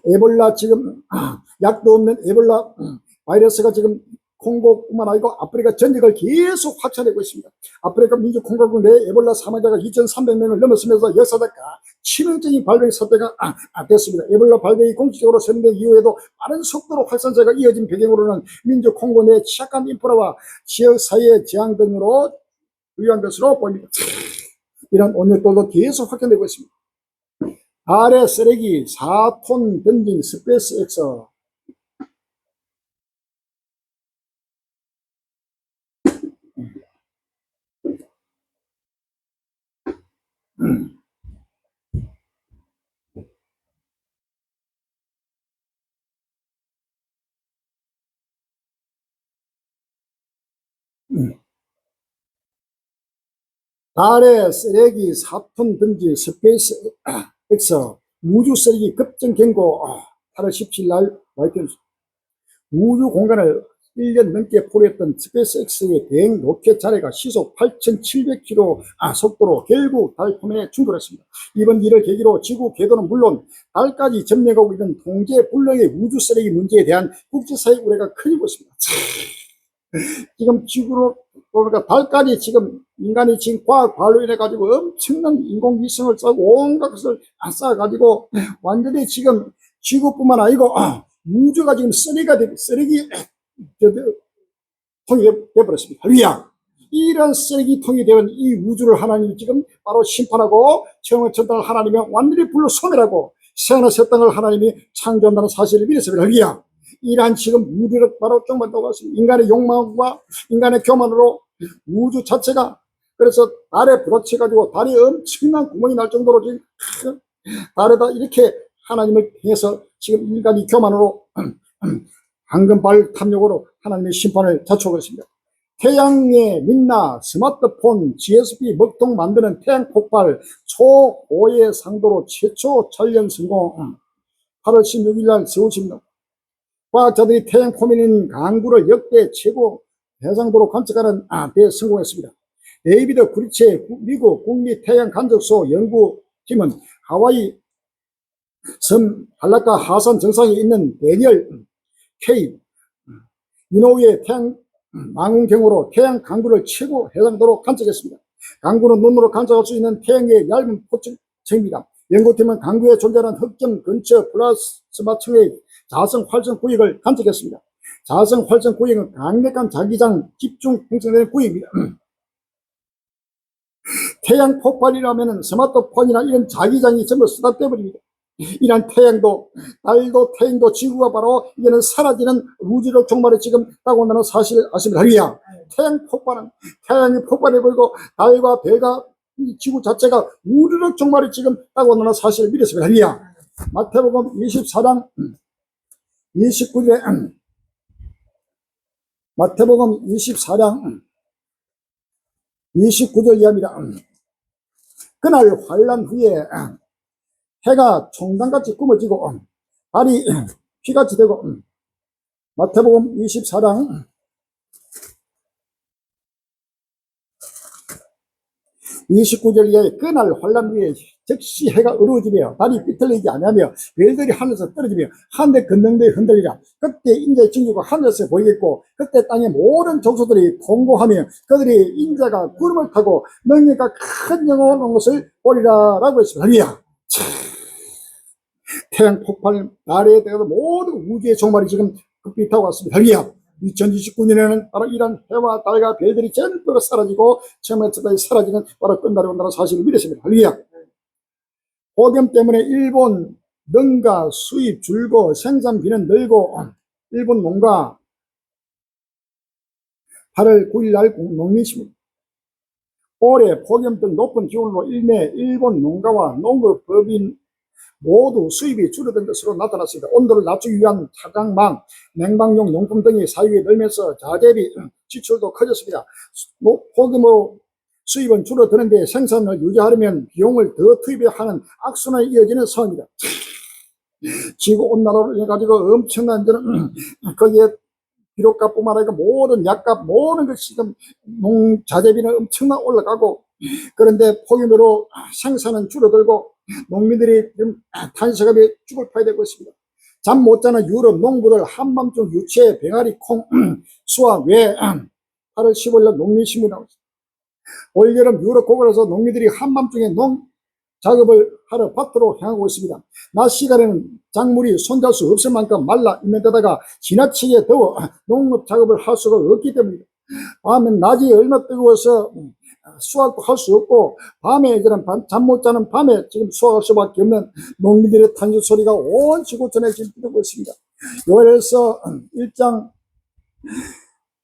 에볼라 지금 약도 없는 에볼라 바이러스가 지금 콩고뿐만 아니고 아프리카 전역을 계속 확산되고 있습니다. 아프리카 민주공화국 내 에볼라 사망자가 2,300명을 넘었으면서 역사상 치명적인 발병 사태가 됐습니다. 에볼라 발병이 공식적으로 선언된 이후에도 빠른 속도로 확산세가 이어진 배경으로는 민주콩고 내 취약한 인프라와 지역 사회의 재앙 등으로 유의한 것으로 보입니다. 이런 온역들도 계속 확산되고 있습니다. 아래 쓰레기 4톤 던진 스페이스X. 달에 쓰레기 4톤 던진 스페이스 X 우주 쓰레기 급증 경고. 8월 17일 날 화이트뉴스. 우주 공간을 1년 넘게 포로했던 스페이스X의 대행 로켓 차례가 시속 8,700km 속도로 결국 달 표면에 충돌했습니다. 이번 일을 계기로 지구 궤도는 물론 달까지 점령하고 있는 통제 불능의 우주 쓰레기 문제에 대한 국제사회 우려가 커지고 있습니다. 지금 지구로 그러니까 달까지 지금 인간이 지금 과학 발효로 인해 가지고 엄청난 인공위성을 쌓고 온갖 것을 쌓아가지고 완전히 지금 지구뿐만 아니고 우주가 지금 쓰레기 통이 되어버렸습니다. 할렐루야. 이런 쓰레기통이 되는 이 우주를 하나님이 지금 바로 심판하고 처음에 천당을 하나님이 완전히 불로 소멸하고 새하늘 새 땅을 하나님이 창조한다는 사실을 믿었습니다. 할렐루야. 이러한 지금 우주를 바로 조금만 더 봤습니다. 인간의 욕망과 인간의 교만으로 우주 자체가 그래서 달에 부딪혀가지고 달이 엄청난 구멍이 날 정도로 지금 달에다 이렇게 하나님을 통해서 지금 인간이 교만으로 황금발 탐욕으로 하나님의 심판을 자초하고 있습니다. 태양의 민나 스마트폰 GSP 먹통 만드는 태양 폭발 초고해 상도로 최초 촬영 성공. 8월 16일 날 서울시입니다. 과학자들이 태양 표면인 강구를 역대 최고 해상도로 관측하는 데 성공했습니다. 데이비드 구리체 미국 국립태양간접소 연구팀은 하와이 섬 한라카 하산 정상에 있는 데니얼 K 이노우의 태양 망원경으로 태양 강구를 최고 해상도로 관측했습니다. 강구는 눈으로 관측할 수 있는 태양의 얇은 포층입니다. 연구팀은 강구에 존재하는 흑점 근처 플라스마층의 자성 활성 구역을 관측했습니다. 자성 활성 구역은 강력한 자기장 집중 형성되는 구역입니다. 태양 폭발이라면 스마트폰이나 이런 자기장이 전부 쏟아져버립니다. 이런 태양도 달도 태양도 지구가 바로 이제는 사라지는 우주적 종말에 지금 다가온다는 사실을 아십니다. 할렐루야. 태양 폭발은 태양이 폭발해버리고 달과 별과 지구 자체가 우주적 종말에 지금 다가온다는 사실을 믿었습니다. 할렐루야. 마태복음 24장 29절에 마태복음 24장 29절 이하입니다. 그날 환란 후에 해가 총단같이 꾸며지고 달이 피같이 되고 마태복음 24장 29절 이하에 그날 환란 후에 즉시 해가 어두워지며 달이 비틀리지 아니하며 별들이 하늘에서 떨어지며 하늘의 건능들이 흔들리라. 그때 인자의 징조가 하늘에서 보이겠고 그때 땅의 모든 족속들이 통곡하며 그들이 인자가 구름을 타고 능력과 큰 영광을 온 것을 보리라 라고 했습니다. 할렐루야. 태양 폭발 달에 대해서 모든 우주의 종말이 지금 급히 다가왔습니다. 할렐루야. 2029년에는 바로 이런 해와 달과 별들이 전부가 사라지고 처음부터 사라지는 바로 끝날이 온다는 사실을 믿으십니다. 할렐루야. 폭염 때문에 일본 농가 수입 줄고 생산비는 늘고 일본 농가 8월 9일 날 농민신문 올해 폭염 등 높은 기온으로 일본 농가와 농업법인 모두 수입이 줄어든 것으로 나타났습니다. 온도를 낮추기 위한 차광망, 냉방용 용품 등이 사유에 늘면서 자재비 지출도 커졌습니다. 폭염으로 수입은 줄어드는데 생산을 유지하려면 비용을 더 투입해야 하는 악순환이 이어지는 상황입니다. 지구온난화로 해가지고 엄청난 거기에 비료값뿐만 아니라 모든 약값 모든 것이 지금 농자재비는 엄청나 올라가고, 그런데 폭염으로 생산은 줄어들고 농민들이 지금 탄식하며 죽을 파야 되고 있습니다. 잠 못 자는 유럽 농부들 한밤중 유채, 병아리, 콩, 수확 외 8월 15일 농민신문이 나왔습니다. 올여름 유럽 고국에서 농민들이 한밤중에 농 작업을 하러 밭으로 향하고 있습니다. 낮 시간에는 작물이 손댈 수 없을 만큼 말라 있는 데다가 지나치게 더워 농업 작업을 할 수가 없기 때문입니다. 밤엔 낮이 얼마나 뜨거워서 수확도 할 수 없고, 밤에 잠 못 자는 밤에 지금 수확할 수밖에 없는 농민들의 탄식 소리가 온 지구촌에 지금 들리고 있습니다. 요엘서 1장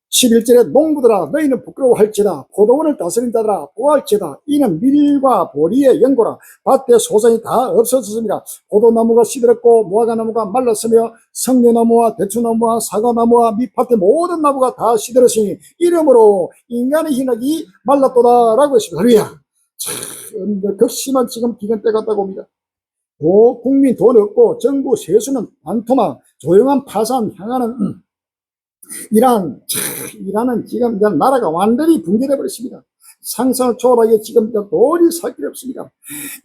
11절에 농부들아 너희는 부끄러워할지다, 포도원을 다스린 자들아 보할지다, 이는 밀과 보리의 연고라. 밭에 소산이 다 없어졌습니다. 포도나무가 시들었고 무화과나무가 말랐으며 석류나무와 대추나무와 사과나무와 밑밭의 모든 나무가 다 시들었으니 이러므로 인간의 희락이 말랐도다 라고 했습니다. 할렐루야. 참 극심한 지금 기근 때가 왔다고 봅니다. 국민 돈 없고 정부 세수는 반토막, 조용한 파산 향하는 이란은 지금 나라가 완전히 붕괴되어 버렸습니다. 상상을 초월하게 지금 도저히 살 길이 없습니다.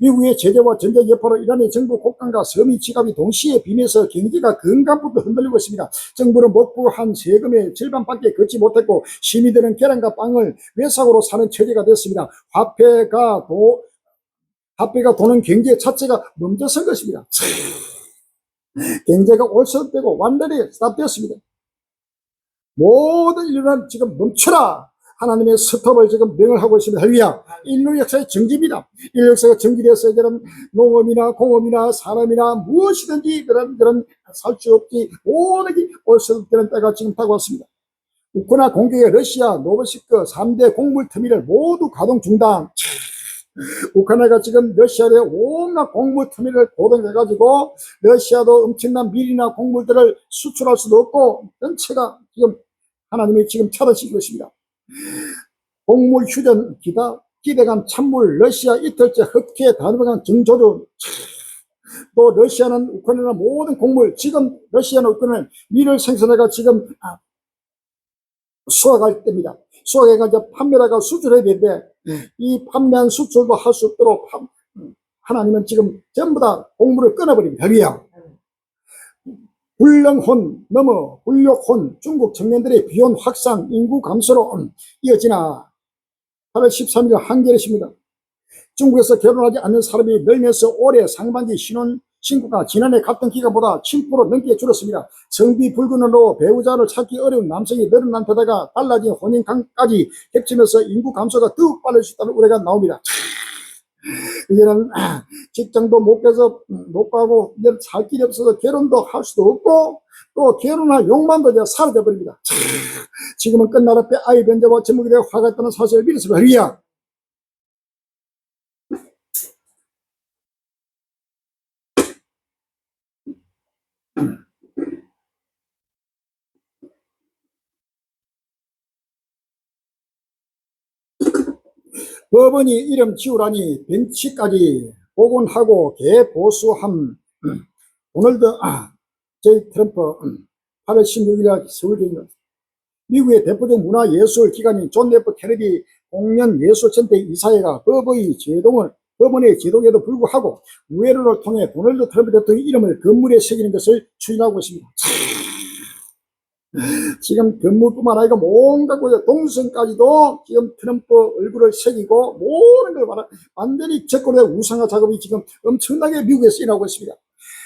미국의 제재와 전쟁 여파로 이란의 정부 국간과 서민 지갑이 동시에 빈해서 경기가 근간부터 흔들리고 있습니다. 정부는 목부한 세금의 절반밖에 걷지 못했고 시민들은 계란과 빵을 외상으로 사는 처지가 됐습니다. 화폐가 도는 경제 자체가 멈춰선 것입니다. 경제가 올선되고 완전히 스탑되었습니다. 모든 인류는 지금 멈춰라, 하나님의 스톱을 지금 명을 하고 있습니다. 할렐루야. 인류 역사의 정지입니다. 인류 역사가 정지되어서 이제는 농업이나 공업이나 사람이나 무엇이든지 그런 살 수 없지, 모든 게 올서되는 때가 지금 다가왔습니다. 우크라이나 공격에 러시아 노브시스크 3대 곡물 터미널 모두 가동 중단. 우크라이나가 지금 러시아에 온갖 곡물 터미널을 고동해가지고 러시아도 엄청난 밀이나 곡물들을 수출할 수도 없고 전체가 지금 하나님이 지금 차단시키고 있습니다. 곡물 휴전 기대간 찬물, 러시아 이틀째 흑해 단호한 정조준. 또 러시아는 우크라이나 모든 곡물, 지금 러시아는 우크라이나 밀을 생산해가 지금 수확할 때입니다. 수확해가 판매라가 수출해야 되는데 이 판매한 수출도 할 수 없도록 하나님은 지금 전부 다 곡물을 끊어버립니다. 할렐루야. 불령혼 넘어 불욕혼, 중국 청년들의 비혼 확산, 인구 감소로 이어지나. 8월 13일 한겨레입니다. 중국에서 결혼하지 않는 사람이 늘면서 올해 상반기 신고가 지난해 같은 기간보다 7% 넘게 줄었습니다. 성비 불균으로 배우자를 찾기 어려운 남성이 늘어난 데다가 달라진 혼인까지 겹치면서 인구 감소가 더욱 빠를 수 있다는 우려가 나옵니다. 이제는 직장도 못 가고 이제 살 길이 없어서 결혼도 할 수도 없고 또 결혼할 욕망도 이제 사라져 버립니다. 지금은 끝나라 빼 아이 변제와 제목이 되어 화가 있다는 사실을 믿었습니다. 할렐루야. 법원이 이름 지우라니 벤치까지 복원하고 개보수함. 오늘도 J. 트럼프 8월 16일 서울대입니다. 미국의 대표적 문화예술 기관인 존 F 케네디 공연예술센터 이사회가 법원의 제동에도 불구하고 우회로를 통해 도널드 트럼프 대통령의 이름을 건물에 새기는 것을 추진하고 있습니다. 지금 건물뿐만 아니라 뭔가 동선까지도 지금 트럼프 얼굴을 새기고 모든 걸 완전히 적골의 우상화 작업이 지금 엄청나게 미국에서 일어나고 있습니다.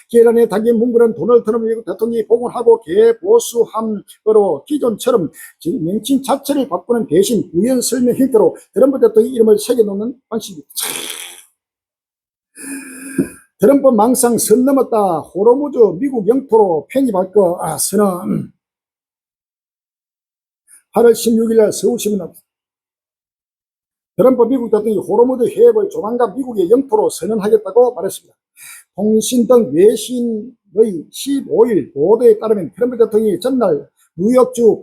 계란에 담긴 문구는 도널드 트럼프 미국 대통령이 복원하고 개보수함으로 기존처럼 명칭 자체를 바꾸는 대신 부연 설명 형태로 트럼프 대통령의 이름을 새겨놓는 방식입니다. 트럼프 망상 선 넘었다. 호르무즈 미국 영토로 편입할 거 선언. 8월 16일 날 서울신문 나왔습니다. 트럼프 미국 대통령이 호르무즈 해협을 조만간 미국의 영토로 선언하겠다고 말했습니다. 통신 등 외신의 15일 보도에 따르면 트럼프 대통령이 전날 뉴욕주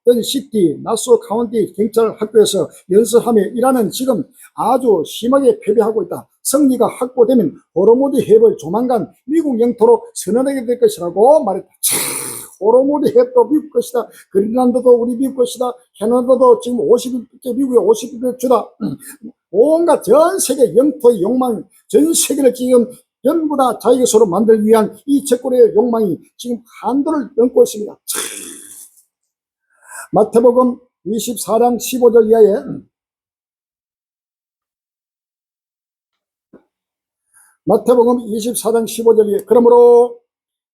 가든시티 나소 카운티 경찰 학교에서 연설하며 이란은 지금 아주 심하게 패배하고 있다. 승리가 확보되면 호르무즈 해협을 조만간 미국 영토로 선언하게 될 것이라고 말했다. 호르무즈 해협도 미국 것이다. 그린란드도 우리 미국 것이다. 캐나다도 지금 50일, 미국의 50일 주다. 온갖 전 세계 영토의 욕망, 전 세계를 지금 전부 다 자기 것으로 만들기 위한 이 채권의 욕망이 지금 한도를 넘고 있습니다. 마태복음 24장 15절 이하에 마태복음 24장 15절 이하에 그러므로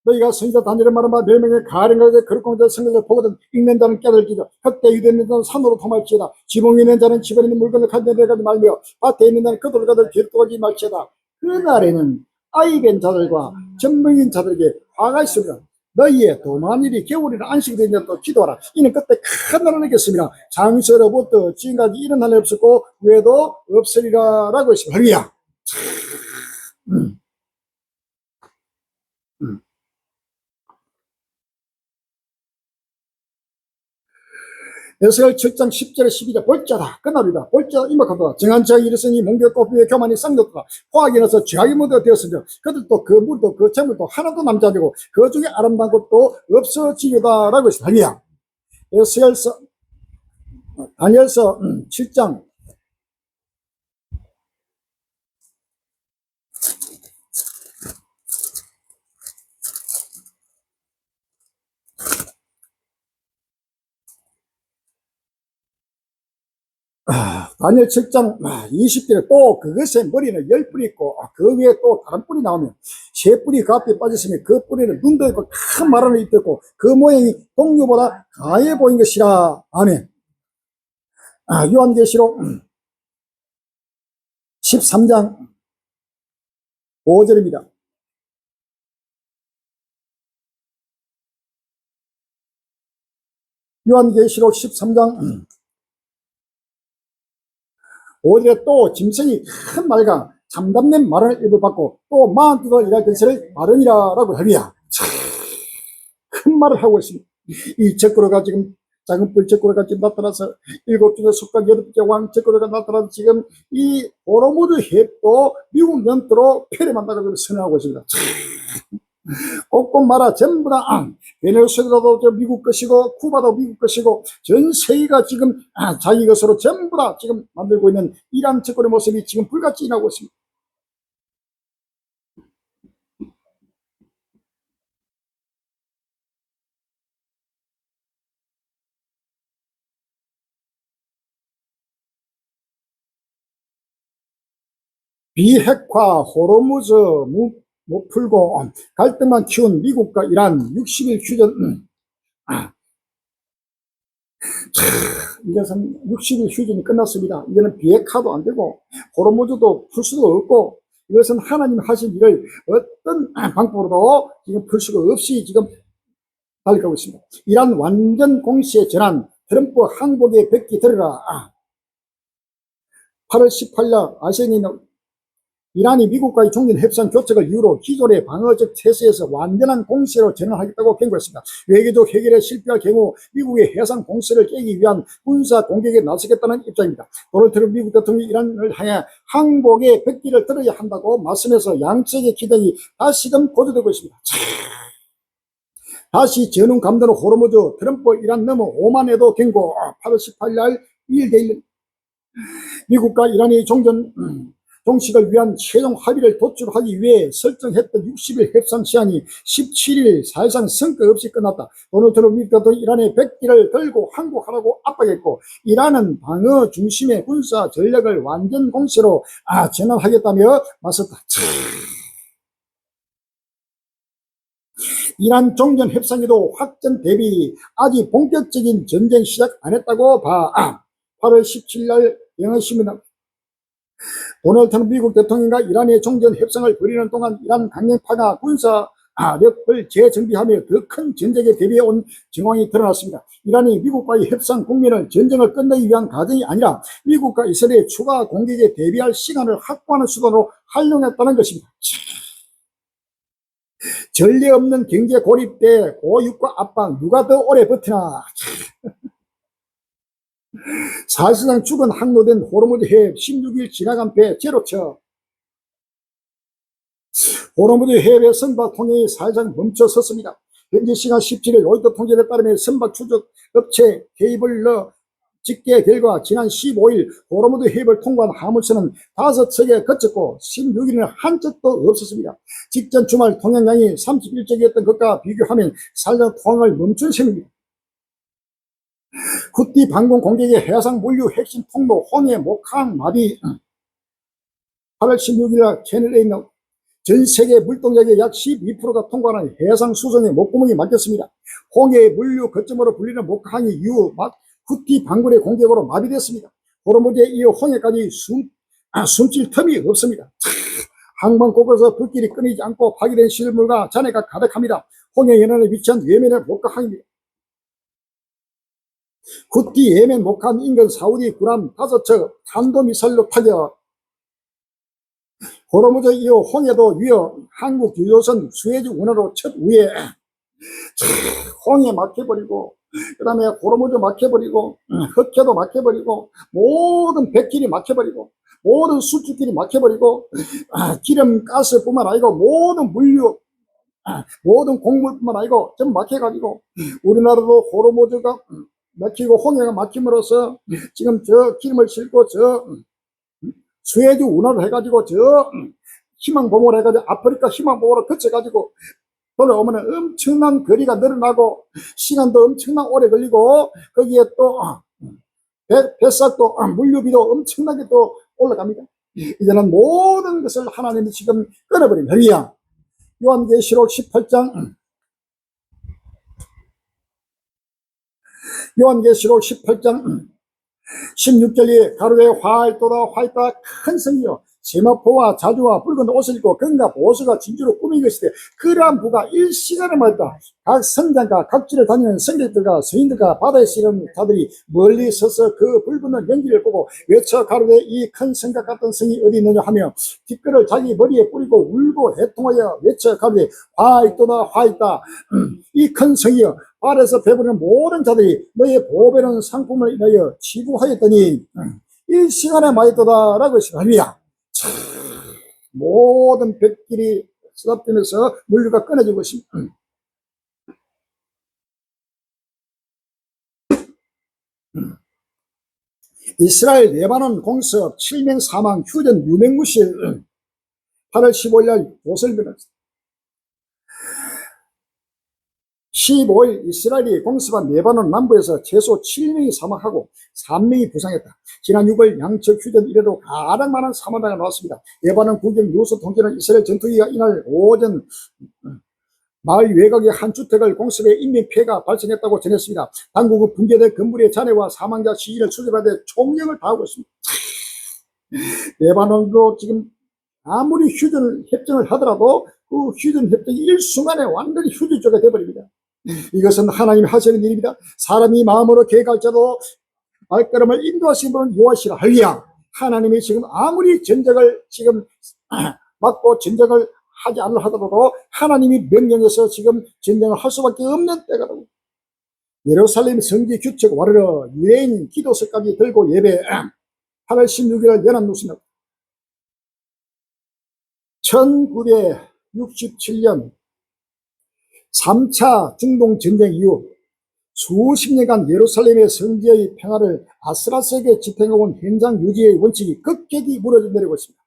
너희가 성자 단일을 말하마 멸명의 가령하게 그릇공자 성경을 보거든 읽는 자는 깨달을지라 흙대 위에 있는 자는 산으로 도말지어다 지붕 위에 있는 자는 집안에 있는 물건을 가져가지 말며 밭에 있는 자는 그들을 가들 뒤로 말지어다 그날에는 아이된 자들과 전명인 자들에게 화가 있으리라 너희의 도만일이 겨울이나 안식이 되냐 또 기도하라 이는 그때 큰 날을 내겠습니다 장세로부터 지금까지 이런 날이 없었고 외에도 없으리라 라고 했습니다. 할렐루야. 에스겔 7장 10절에 12절 볼자다 끝납니다. 볼자 임박하다 정한 지하에 이르으니 몽개 꽃비에 교만이 쌍졌다 포악이 나서 죄악이 묻어 되었으며 그들도 그 물도 그 재물도 하나도 남지 않고 그 중에 아름다운 것도 없어지려다 라고 했습니다. 할렐루야. 에스겔서 다니엘서 7장 다니엘 7장 20절에 또 그것의 머리는 10뿔이 있고 그 위에 또 다른 뿔이 나오면 세 뿔이 그 앞에 빠졌으며 그 뿔에는 눈도 있고 큰 말하는 입도 있고 그 모양이 동류보다 가해 보인 것이라. 아멘. 요한계시록 13장 5절입니다. 요한계시록 13장 5절에 또 짐승이 큰 말과 참담된 말을 입을 받고 또 마흔 일할 근세를 바르니라 라고 하리야. 큰 말을 하고 있습니다. 이 적그러가 지금 작은 뿔 적그러가 지금 나타나서 7주의 속각 8번째 왕 적그러가 나타나서 지금 이 호르무즈 해협도 미국 영토로 폐렴한다고 선언하고 있습니다. 꼭꼭 말아 전부 다 베네수엘라도 미국 것이고 쿠바도 미국 것이고 전 세계가 지금 자기 것으로 전부 다 지금 만들고 있는 이란 정권의 모습이 지금 불같이 일어나고 있습니다. 비핵화 호르무즈 못 풀고 갈등만 키운 미국과 이란 60일 휴전 이것은 60일 휴전이 끝났습니다. 이거는 비핵화도 안 되고 호르무즈도 풀 수도 없고 이것은 하나님 하신 일을 어떤 방법으로도 지금 풀 수가 없이 지금 달려가고 있습니다. 이란 완전 공시에 전한 트럼프 항복의 백기 들으라. 8월 18일 아시아인이 이란이 미국과의 종전 협상 교착을 이유로 기존의 방어적 태세에서 완전한 공세로 전환하겠다고 경고했습니다. 외교적 해결에 실패할 경우 미국의 해상 공세를 깨기 위한 군사 공격에 나서겠다는 입장입니다. 도널드 트럼프 미국 대통령이 이란을 향해 항복의 백기를 들어야 한다고 말씀해서 양측의 기대이 다시금 고조되고 있습니다. 다시 전운 감도는 호르무즈 트럼프 이란 넘어 오만에도 경고. 8월 18일 날 2일 미국과 이란이 종식을 위한 최종 합의를 도출하기 위해 설정했던 60일 협상 시한이 17일 사실상 성과 없이 끝났다. 도널드 트럼프 미국 대통령이 이란의 백기를 들고 항복하라고 압박했고 이란은 방어 중심의 군사 전략을 완전 공세로 전환하겠다며 맞섰다. 이란 종전 협상에도 확전 대비 아직 본격적인 전쟁 시작 안 했다고 봐. 8월 17일 날 영어신문 도널드 트럼프 미국 대통령과 이란의 종전 협상을 벌이는 동안 이란 강력파가 군사력을 재정비하며 더 큰 전쟁에 대비해 온 정황이 드러났습니다. 이란이 미국과의 협상 국면을 전쟁을 끝내기 위한 과정이 아니라 미국과 이스라엘의 추가 공격에 대비할 시간을 확보하는 수단으로 활용했다는 것입니다. 전례 없는 경제 고립 때 고육과 압박 누가 더 오래 버티나. 사실상 죽은 항로된 호르무즈 해협 16일 지나간 배 제로쳐 호르무즈 해외 선박 통행이 사실상 멈춰섰습니다. 현지 시간 17일 로이터 통신에 따르면 선박 추적 업체 케이블러 집계 결과 지난 15일 호르무즈 해협을 통과한 화물선은 5척에 그쳤고 16일에는 한 척도 없었습니다. 직전 주말 통행량이 31척이었던 것과 비교하면 사실상 통행을 멈춘 셈입니다. 후티 반공 공격의 해상 물류 핵심 통로 홍해 목항 마비 8월 16일 채널에 있는 전 세계 물동력의 약 12%가 통과하는 해상 수송의 목구멍이 막혔습니다. 홍해의 물류 거점으로 불리는 목항이 이후 후티 반군의 공격으로 마비됐습니다. 호르무즈에 이어 홍해까지 숨질 틈이 없습니다. 항만 곳곳에서 불길이 끊이지 않고 파괴된 시설물과 잔해가 가득합니다. 홍해 연안에 위치한 예멘의 목항입니다. 후티 예멘 목항 인근 사우디 구람 5척 탄도미사일로 타격. 호르무즈 이후 홍해도 위어 한국 유조선 수에즈 운하로 첫 위에 홍해 막혀버리고 그 다음에 호르무즈 막혀버리고 흑해도 막혀버리고 모든 백길이 막혀버리고 모든 수출길이 막혀버리고 기름 가스뿐만 아니고 모든 물류 모든 곡물뿐만 아니고 좀 막혀가지고 우리나라도 호르무즈가 막히고 홍해가 막힘으로써 지금 저 기름을 싣고 저 수에즈 운하를 해가지고 저 희망봉으로 해가지고 아프리카 희망봉으로 거쳐가지고 돌아오면 엄청난 거리가 늘어나고 시간도 엄청나게 오래 걸리고 거기에 또 뱃삭도 물류비도 엄청나게 또 올라갑니다. 이제는 모든 것을 하나님이 지금 끊어버린 허리야. 요한계시록 18장 16절에 가로에 화이토다 화이다 큰 성이요 세마포와 자주와 붉은 옷을 입고 금과 보수가 진주로 꾸민 것이되 그러한 부가 일시간에 말다. 각 선장과 각지를 다니는 성객들과 서인들과 바다에서 이런 자들이 멀리 서서 그 불붙는 연기를 보고 외쳐 가로되 이 큰 성과 같은 성이 어디 있느냐 하며 뒷글을 자기 머리에 뿌리고 울고 해통하여 외쳐 가로되 화이토다 화이다 이 큰 성이여 발에서 배부르는 모든 자들이 너의 보배는 상품을 인하여 치부하였더니 일시간에 마이토다 라고 했습니다. 할렐루야. 모든 백길이 쓰다듬면서 물류가 끊어지고 있습니다. 이스라엘 레바논 공습 7명 사망 휴전 유명무실 8월 15일 보슬비는 15일 이스라엘이 공습한 레바논 남부에서 최소 7명이 사망하고 3명이 부상했다. 지난 6월 양측 휴전 이래로 가장 많은 사망자가 나왔습니다. 레바논 국영 뉴스 통계는 이스라엘 전투기가 이날 오전 마을 외곽의 한 주택을 공습해 인명피해가 발생했다고 전했습니다. 당국은 붕괴된 건물의 잔해와 사망자 시신을 수집하되 총력을 다하고 있습니다. 레바논도 지금 아무리 휴전 협정을 하더라도 그 휴전 협정이 일순간에 완전히 휴전조가 되어버립니다. 이것은 하나님이 하시는 일입니다. 사람이 마음으로 계획할지라도 발걸음을 인도하시는 분은 여호와시라. 할렐루야. 하나님이 지금 아무리 전쟁을 지금 막고 전쟁을 하지 않으려 하더라도 하나님이 명령해서 지금 전쟁을 할 수밖에 없는 때가 되고 예루살렘 성지 규칙 와르르 유대인 기도석까지 들고 예배 8월 16일 연합뉴스입니다. 1967년 3차 중동전쟁 이후 수십 년간 예루살렘의 성지의 평화를 아슬아슬하게 지탱해온 현상 유지의 원칙이 급격히 무너져 내리고 있습니다.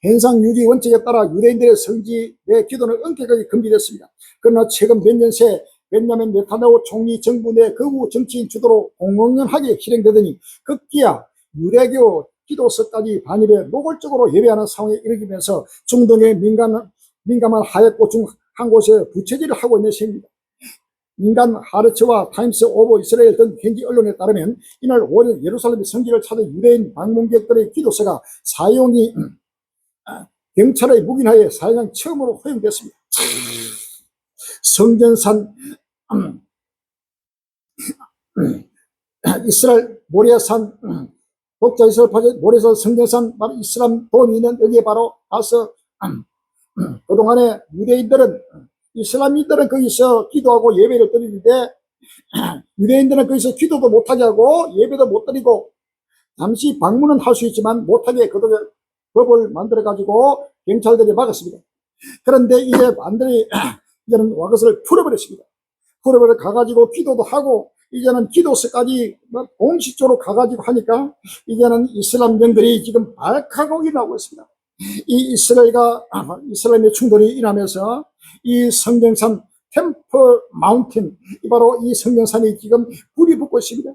현상 유지 원칙에 따라 유대인들의 성지의 기도는 엄격하게 금지됐습니다. 그러나 최근 몇 년 새 벤야민 네타냐후 총리 정부 내 극우 정치인 주도로 공공연하게 실행되더니 급기야 유대교 기도석까지 반입해 노골적으로 예배하는 상황에 이르기면서 중동의 민감한 하얗고 중 한 곳에 부채질을 하고 있는 셈입니다. 민간 하르츠와 타임스 오브 이스라엘 등 현지 언론에 따르면 이날 오전 예루살렘 성지를 찾은 유대인 방문객들의 기도서가 사용이 경찰의 묵인하에 사실상 처음으로 허용됐습니다. 성전산 이스라엘 모리아산 독자 이스라엘 모리아산 성전산 이슬람 도움이 있는 여기에 바로 가서 그동안에 유대인들은 이슬람인들은 거기서 기도하고 예배를 드리는데 유대인들은 거기서 기도도 못하게 하고 예배도 못 드리고 잠시 방문은 할 수 있지만 못하게 그동안 법을 만들어 가지고 경찰들이 막았습니다. 그런데 이제 반들이 이제는 그것을 풀어버렸습니다. 풀어버려 가가지고 기도도 하고 이제는 기도서까지 공식적으로 가가지고 하니까 이제는 이슬람 영들이 지금 발칵하고 일어나고 있습니다. 이 이스라엘의 충돌이 일어나면서 이 성경산 템플 마운틴, 바로 이 성경산이 지금 불이 붙고 있습니다.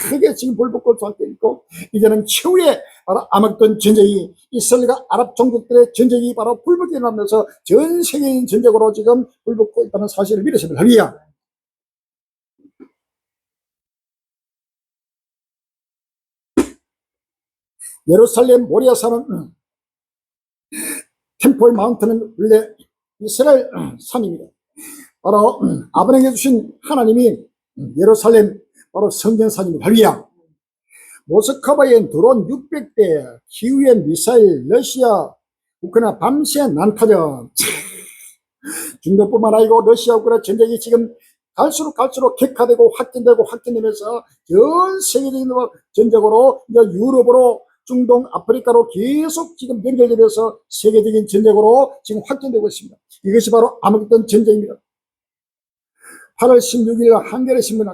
크게 지금 불 붙고 있고, 이제는 최후의 바로 아마겟돈 전쟁이, 이스라엘과 아랍 종족들의 전쟁이 바로 불 붙게 일어나면서 전 세계적인 전쟁으로 지금 불 붙고 있다는 사실을 믿으십니다. 할렐루야. 예루살렘 모리아산은 템플 마운틴은 원래 이스라엘 산입니다. 바로 아브라함에게 주신 하나님이 예루살렘 바로 성전산입니다. 할렐루야. 모스크바에 드론 600대, 기후의 미사일, 러시아 우크라이나 밤새 난타전, 중동뿐만 아니고 러시아 우크라이나 전쟁이 지금 갈수록 격화되고 확전되면서 전 세계적인 전쟁으로 유럽으로 중동, 아프리카로 계속 지금 연결되면서 세계적인 전쟁으로 지금 확전되고 있습니다. 이것이 바로 아마겟돈 전쟁입니다. 8월 16일 한겨레 신문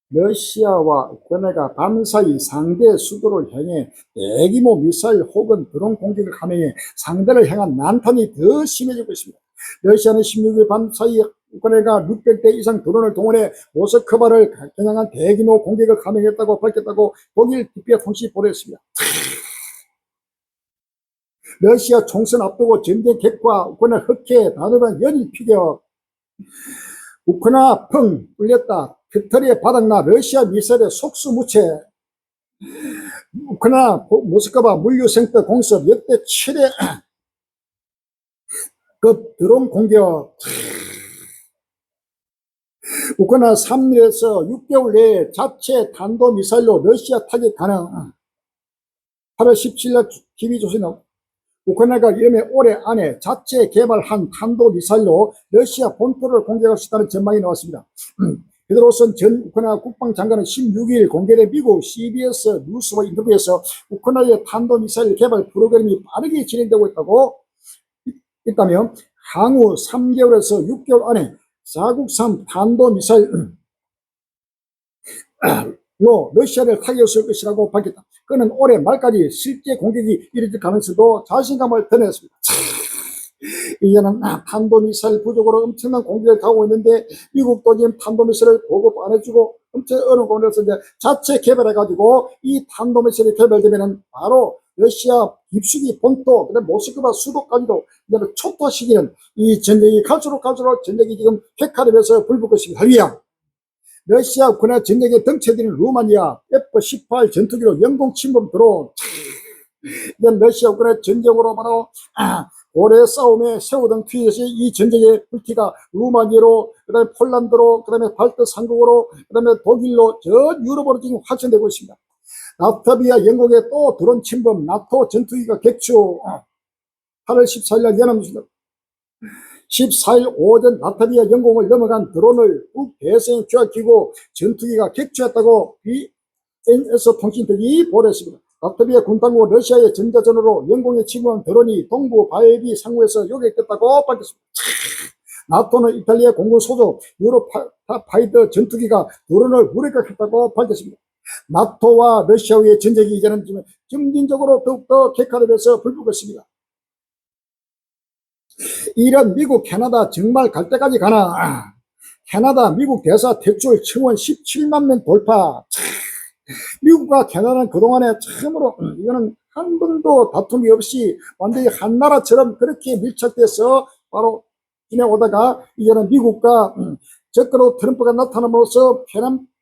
러시아와 우크라이나가 밤사이 상대 수도를 향해 대규모 미사일 혹은 드론 공격을 감행해 상대를 향한 난탄이 더 심해지고 있습니다. 러시아는 16일 밤사이 우크라이나가 600대 이상 드론을 동원해 모스크바를 겨냥한 대규모 공격을 감행했다고 밝혔다고 독일 DPA 통신이 보도했습니다. 러시아 총선 앞두고 전쟁 격화, 우크라이나 흑해, 단호한 연일 피격, 우크라이나 펑 뚫렸다. 퓨터리에 바닥나 러시아 미사일의 속수무채, 우크라이나 모스크바 물류센터 공습 역대 7회 급 드론 공격, 우크라이나 3일에서 6개월 내에 자체 탄도미사일로 러시아 타격 가능. 8월 17일 TV조선은 우크라이나가 이름에 올해 안에 자체 개발한 탄도미사일로 러시아 본토를 공격할 수 있다는 전망이 나왔습니다. 베드로슨 전 우크라이나 국방장관은 16일 공개된 미국 CBS 뉴스와 인터뷰에서 우크라이나의 탄도미사일 개발 프로그램이 빠르게 진행되고 있다며 향후 3개월에서 6개월 안에 자국산 탄도미사일로 러시아를 타격할 것이라고 밝혔다. 그는 올해 말까지 실제 공격이 이뤄질 가능성도 자신감을 드러냈습니다. 이제는 탄도미사일 부족으로 엄청난 공격을 가고 있는데 미국도 지금 탄도미사일을 보급 안 해주고 엄청 어려운 공격에서 이제 자체 개발해가지고 이 탄도미사일이 개발되면은 바로 러시아 깊숙이 본토, 그다음에 모스크바 수도까지도 이제 초토시키는 이 전쟁이 갈수록 전쟁이 지금 격화되면서 불붙고 있습니다. 할렐루야. 러시아 우크라이나 전쟁에 덩치들인 루마니아 F-18 전투기로 영공 침범 드론. 이건 러시아 우크라이나 전쟁으로 바로 고래 싸움에 새우등 튀듯이 이 전쟁의 불티가 루마니아로, 그다음에 폴란드로, 그다음에 발트 삼국으로, 그다음에 독일로, 전 유럽으로 지금 확전되고 있습니다. 라트비아 영국의 또 드론 침범, 나토 전투기가 격추. 8월 14일 연합뉴스입니다. 14일 오전 라트비아 영공을 넘어간 드론을 북대서양 조약기구 전투기가 격추했다고 BNS 통신 등이 보도했습니다. 라트비아 군당국 러시아의 전자전으로 영공에 침범한 드론이 동부 바에비 상구에서 요격됐다고 밝혔습니다. 나토는 이탈리아 공군 소속 유로파이터 전투기가 드론을 무력화했다고 밝혔습니다. 나토와 러시아의 전쟁이 이제는 점진적으로 더욱더 격화되면서 불붙고 있습니다. 이런 미국, 캐나다 정말 갈 때까지 가나? 캐나다, 미국 대사 퇴출 청원 17만 명 돌파. 미국과 캐나다는 그동안에 참으로 이거는 한 번도 다툼이 없이 완전히 한 나라처럼 그렇게 밀착돼서 바로 지내오다가 이제는 미국과 적으로 트럼프가 나타남으로써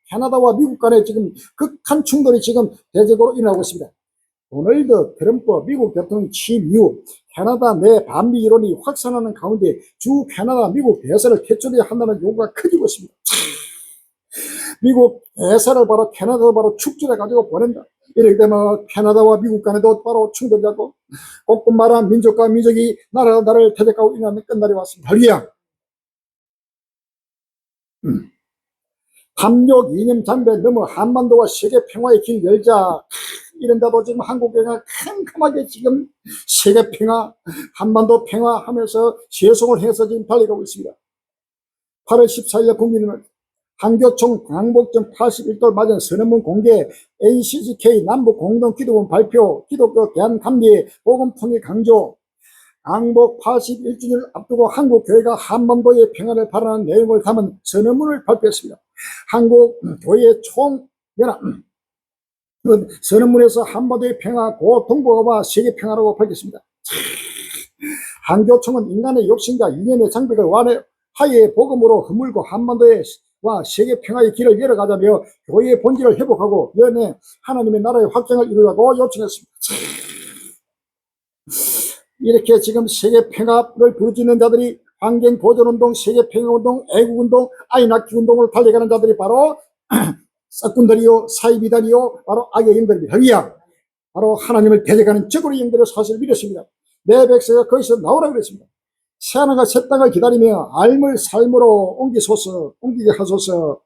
캐나다와 미국 간에 지금 극한 충돌이 지금 대적으로 일어나고 있습니다. 도널드 트럼프 미국 대통령 취임 이후 캐나다 내 반미 이론이 확산하는 가운데 주 캐나다 미국 대사를 퇴출해야 한다는 요구가 커지고 있습니다. 미국 대사를 바로 캐나다로 바로 축출해 가지고 보낸다. 이렇게 되면 캐나다와 미국 간에도 바로 충돌되고 곳곳마다 민족과 민족이 나라를 대적하고 일어나는 끝날이 왔습니다. 할렐루야. 탐욕 이념 잠배 넘어 한반도와 세계 평화의 길 열자. 이런데도 지금 한국교회가 캄캄하게 지금 세계 평화, 한반도 평화 하면서 세송을 해서 지금 달려가고 있습니다. 8월 14일 국민은 한교총 광복절 81돌 맞은 선언문 공개, ACGK 남북 공동기도문 발표, 기독교 대한감리, 복음통일 강조, 광복 81주년을 앞두고 한국교회가 한반도의 평화를 바라는 내용을 담은 선언문을 발표했습니다. 한국교회 총연합 선언문에서 한반도의 평화, 고통보호와 세계 평화라고 밝혔습니다. 한교총은 인간의 욕심과 이념의 장벽을 하에 복음으로 허물고 한반도와 세계 평화의 길을 열어가자며 교회의 본질을 회복하고 연애 하나님의 나라의 확장을 이루라고 요청했습니다. 이렇게 지금 세계 평화를 부르짖는 자들이 환경보존운동, 세계평화운동, 애국운동, 아이낙키운동으로 달려가는 자들이 바로 썩군들이요, 사이비단이요, 바로 악의 영들입니다. 바로 하나님을 대적하는 적으로 영들의 사실을 믿었습니다. 내 백성이 거기서 나오라고 그랬습니다. 새하늘과 새 땅을 기다리며 알물 삶으로 옮기게 하소서.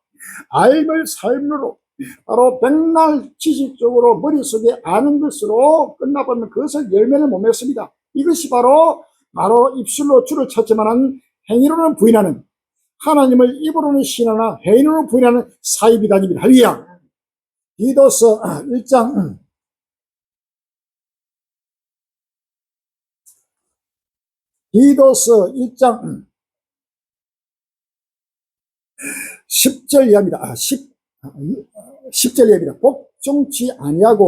알물 삶으로 바로 백날 지식적으로 머릿속에 아는 것으로 끝나버리면 그것을 열매를 못 맺습니다. 이것이 바로 입술로 주를 찾지만은 행위로는 부인하는, 하나님을 입으로는 신하나 행위로는 부인하는 사이비단입니다. 할렐루야. 디도서 1장 10절 이하입니다. 10절 이하입니다. 복종치 아니하고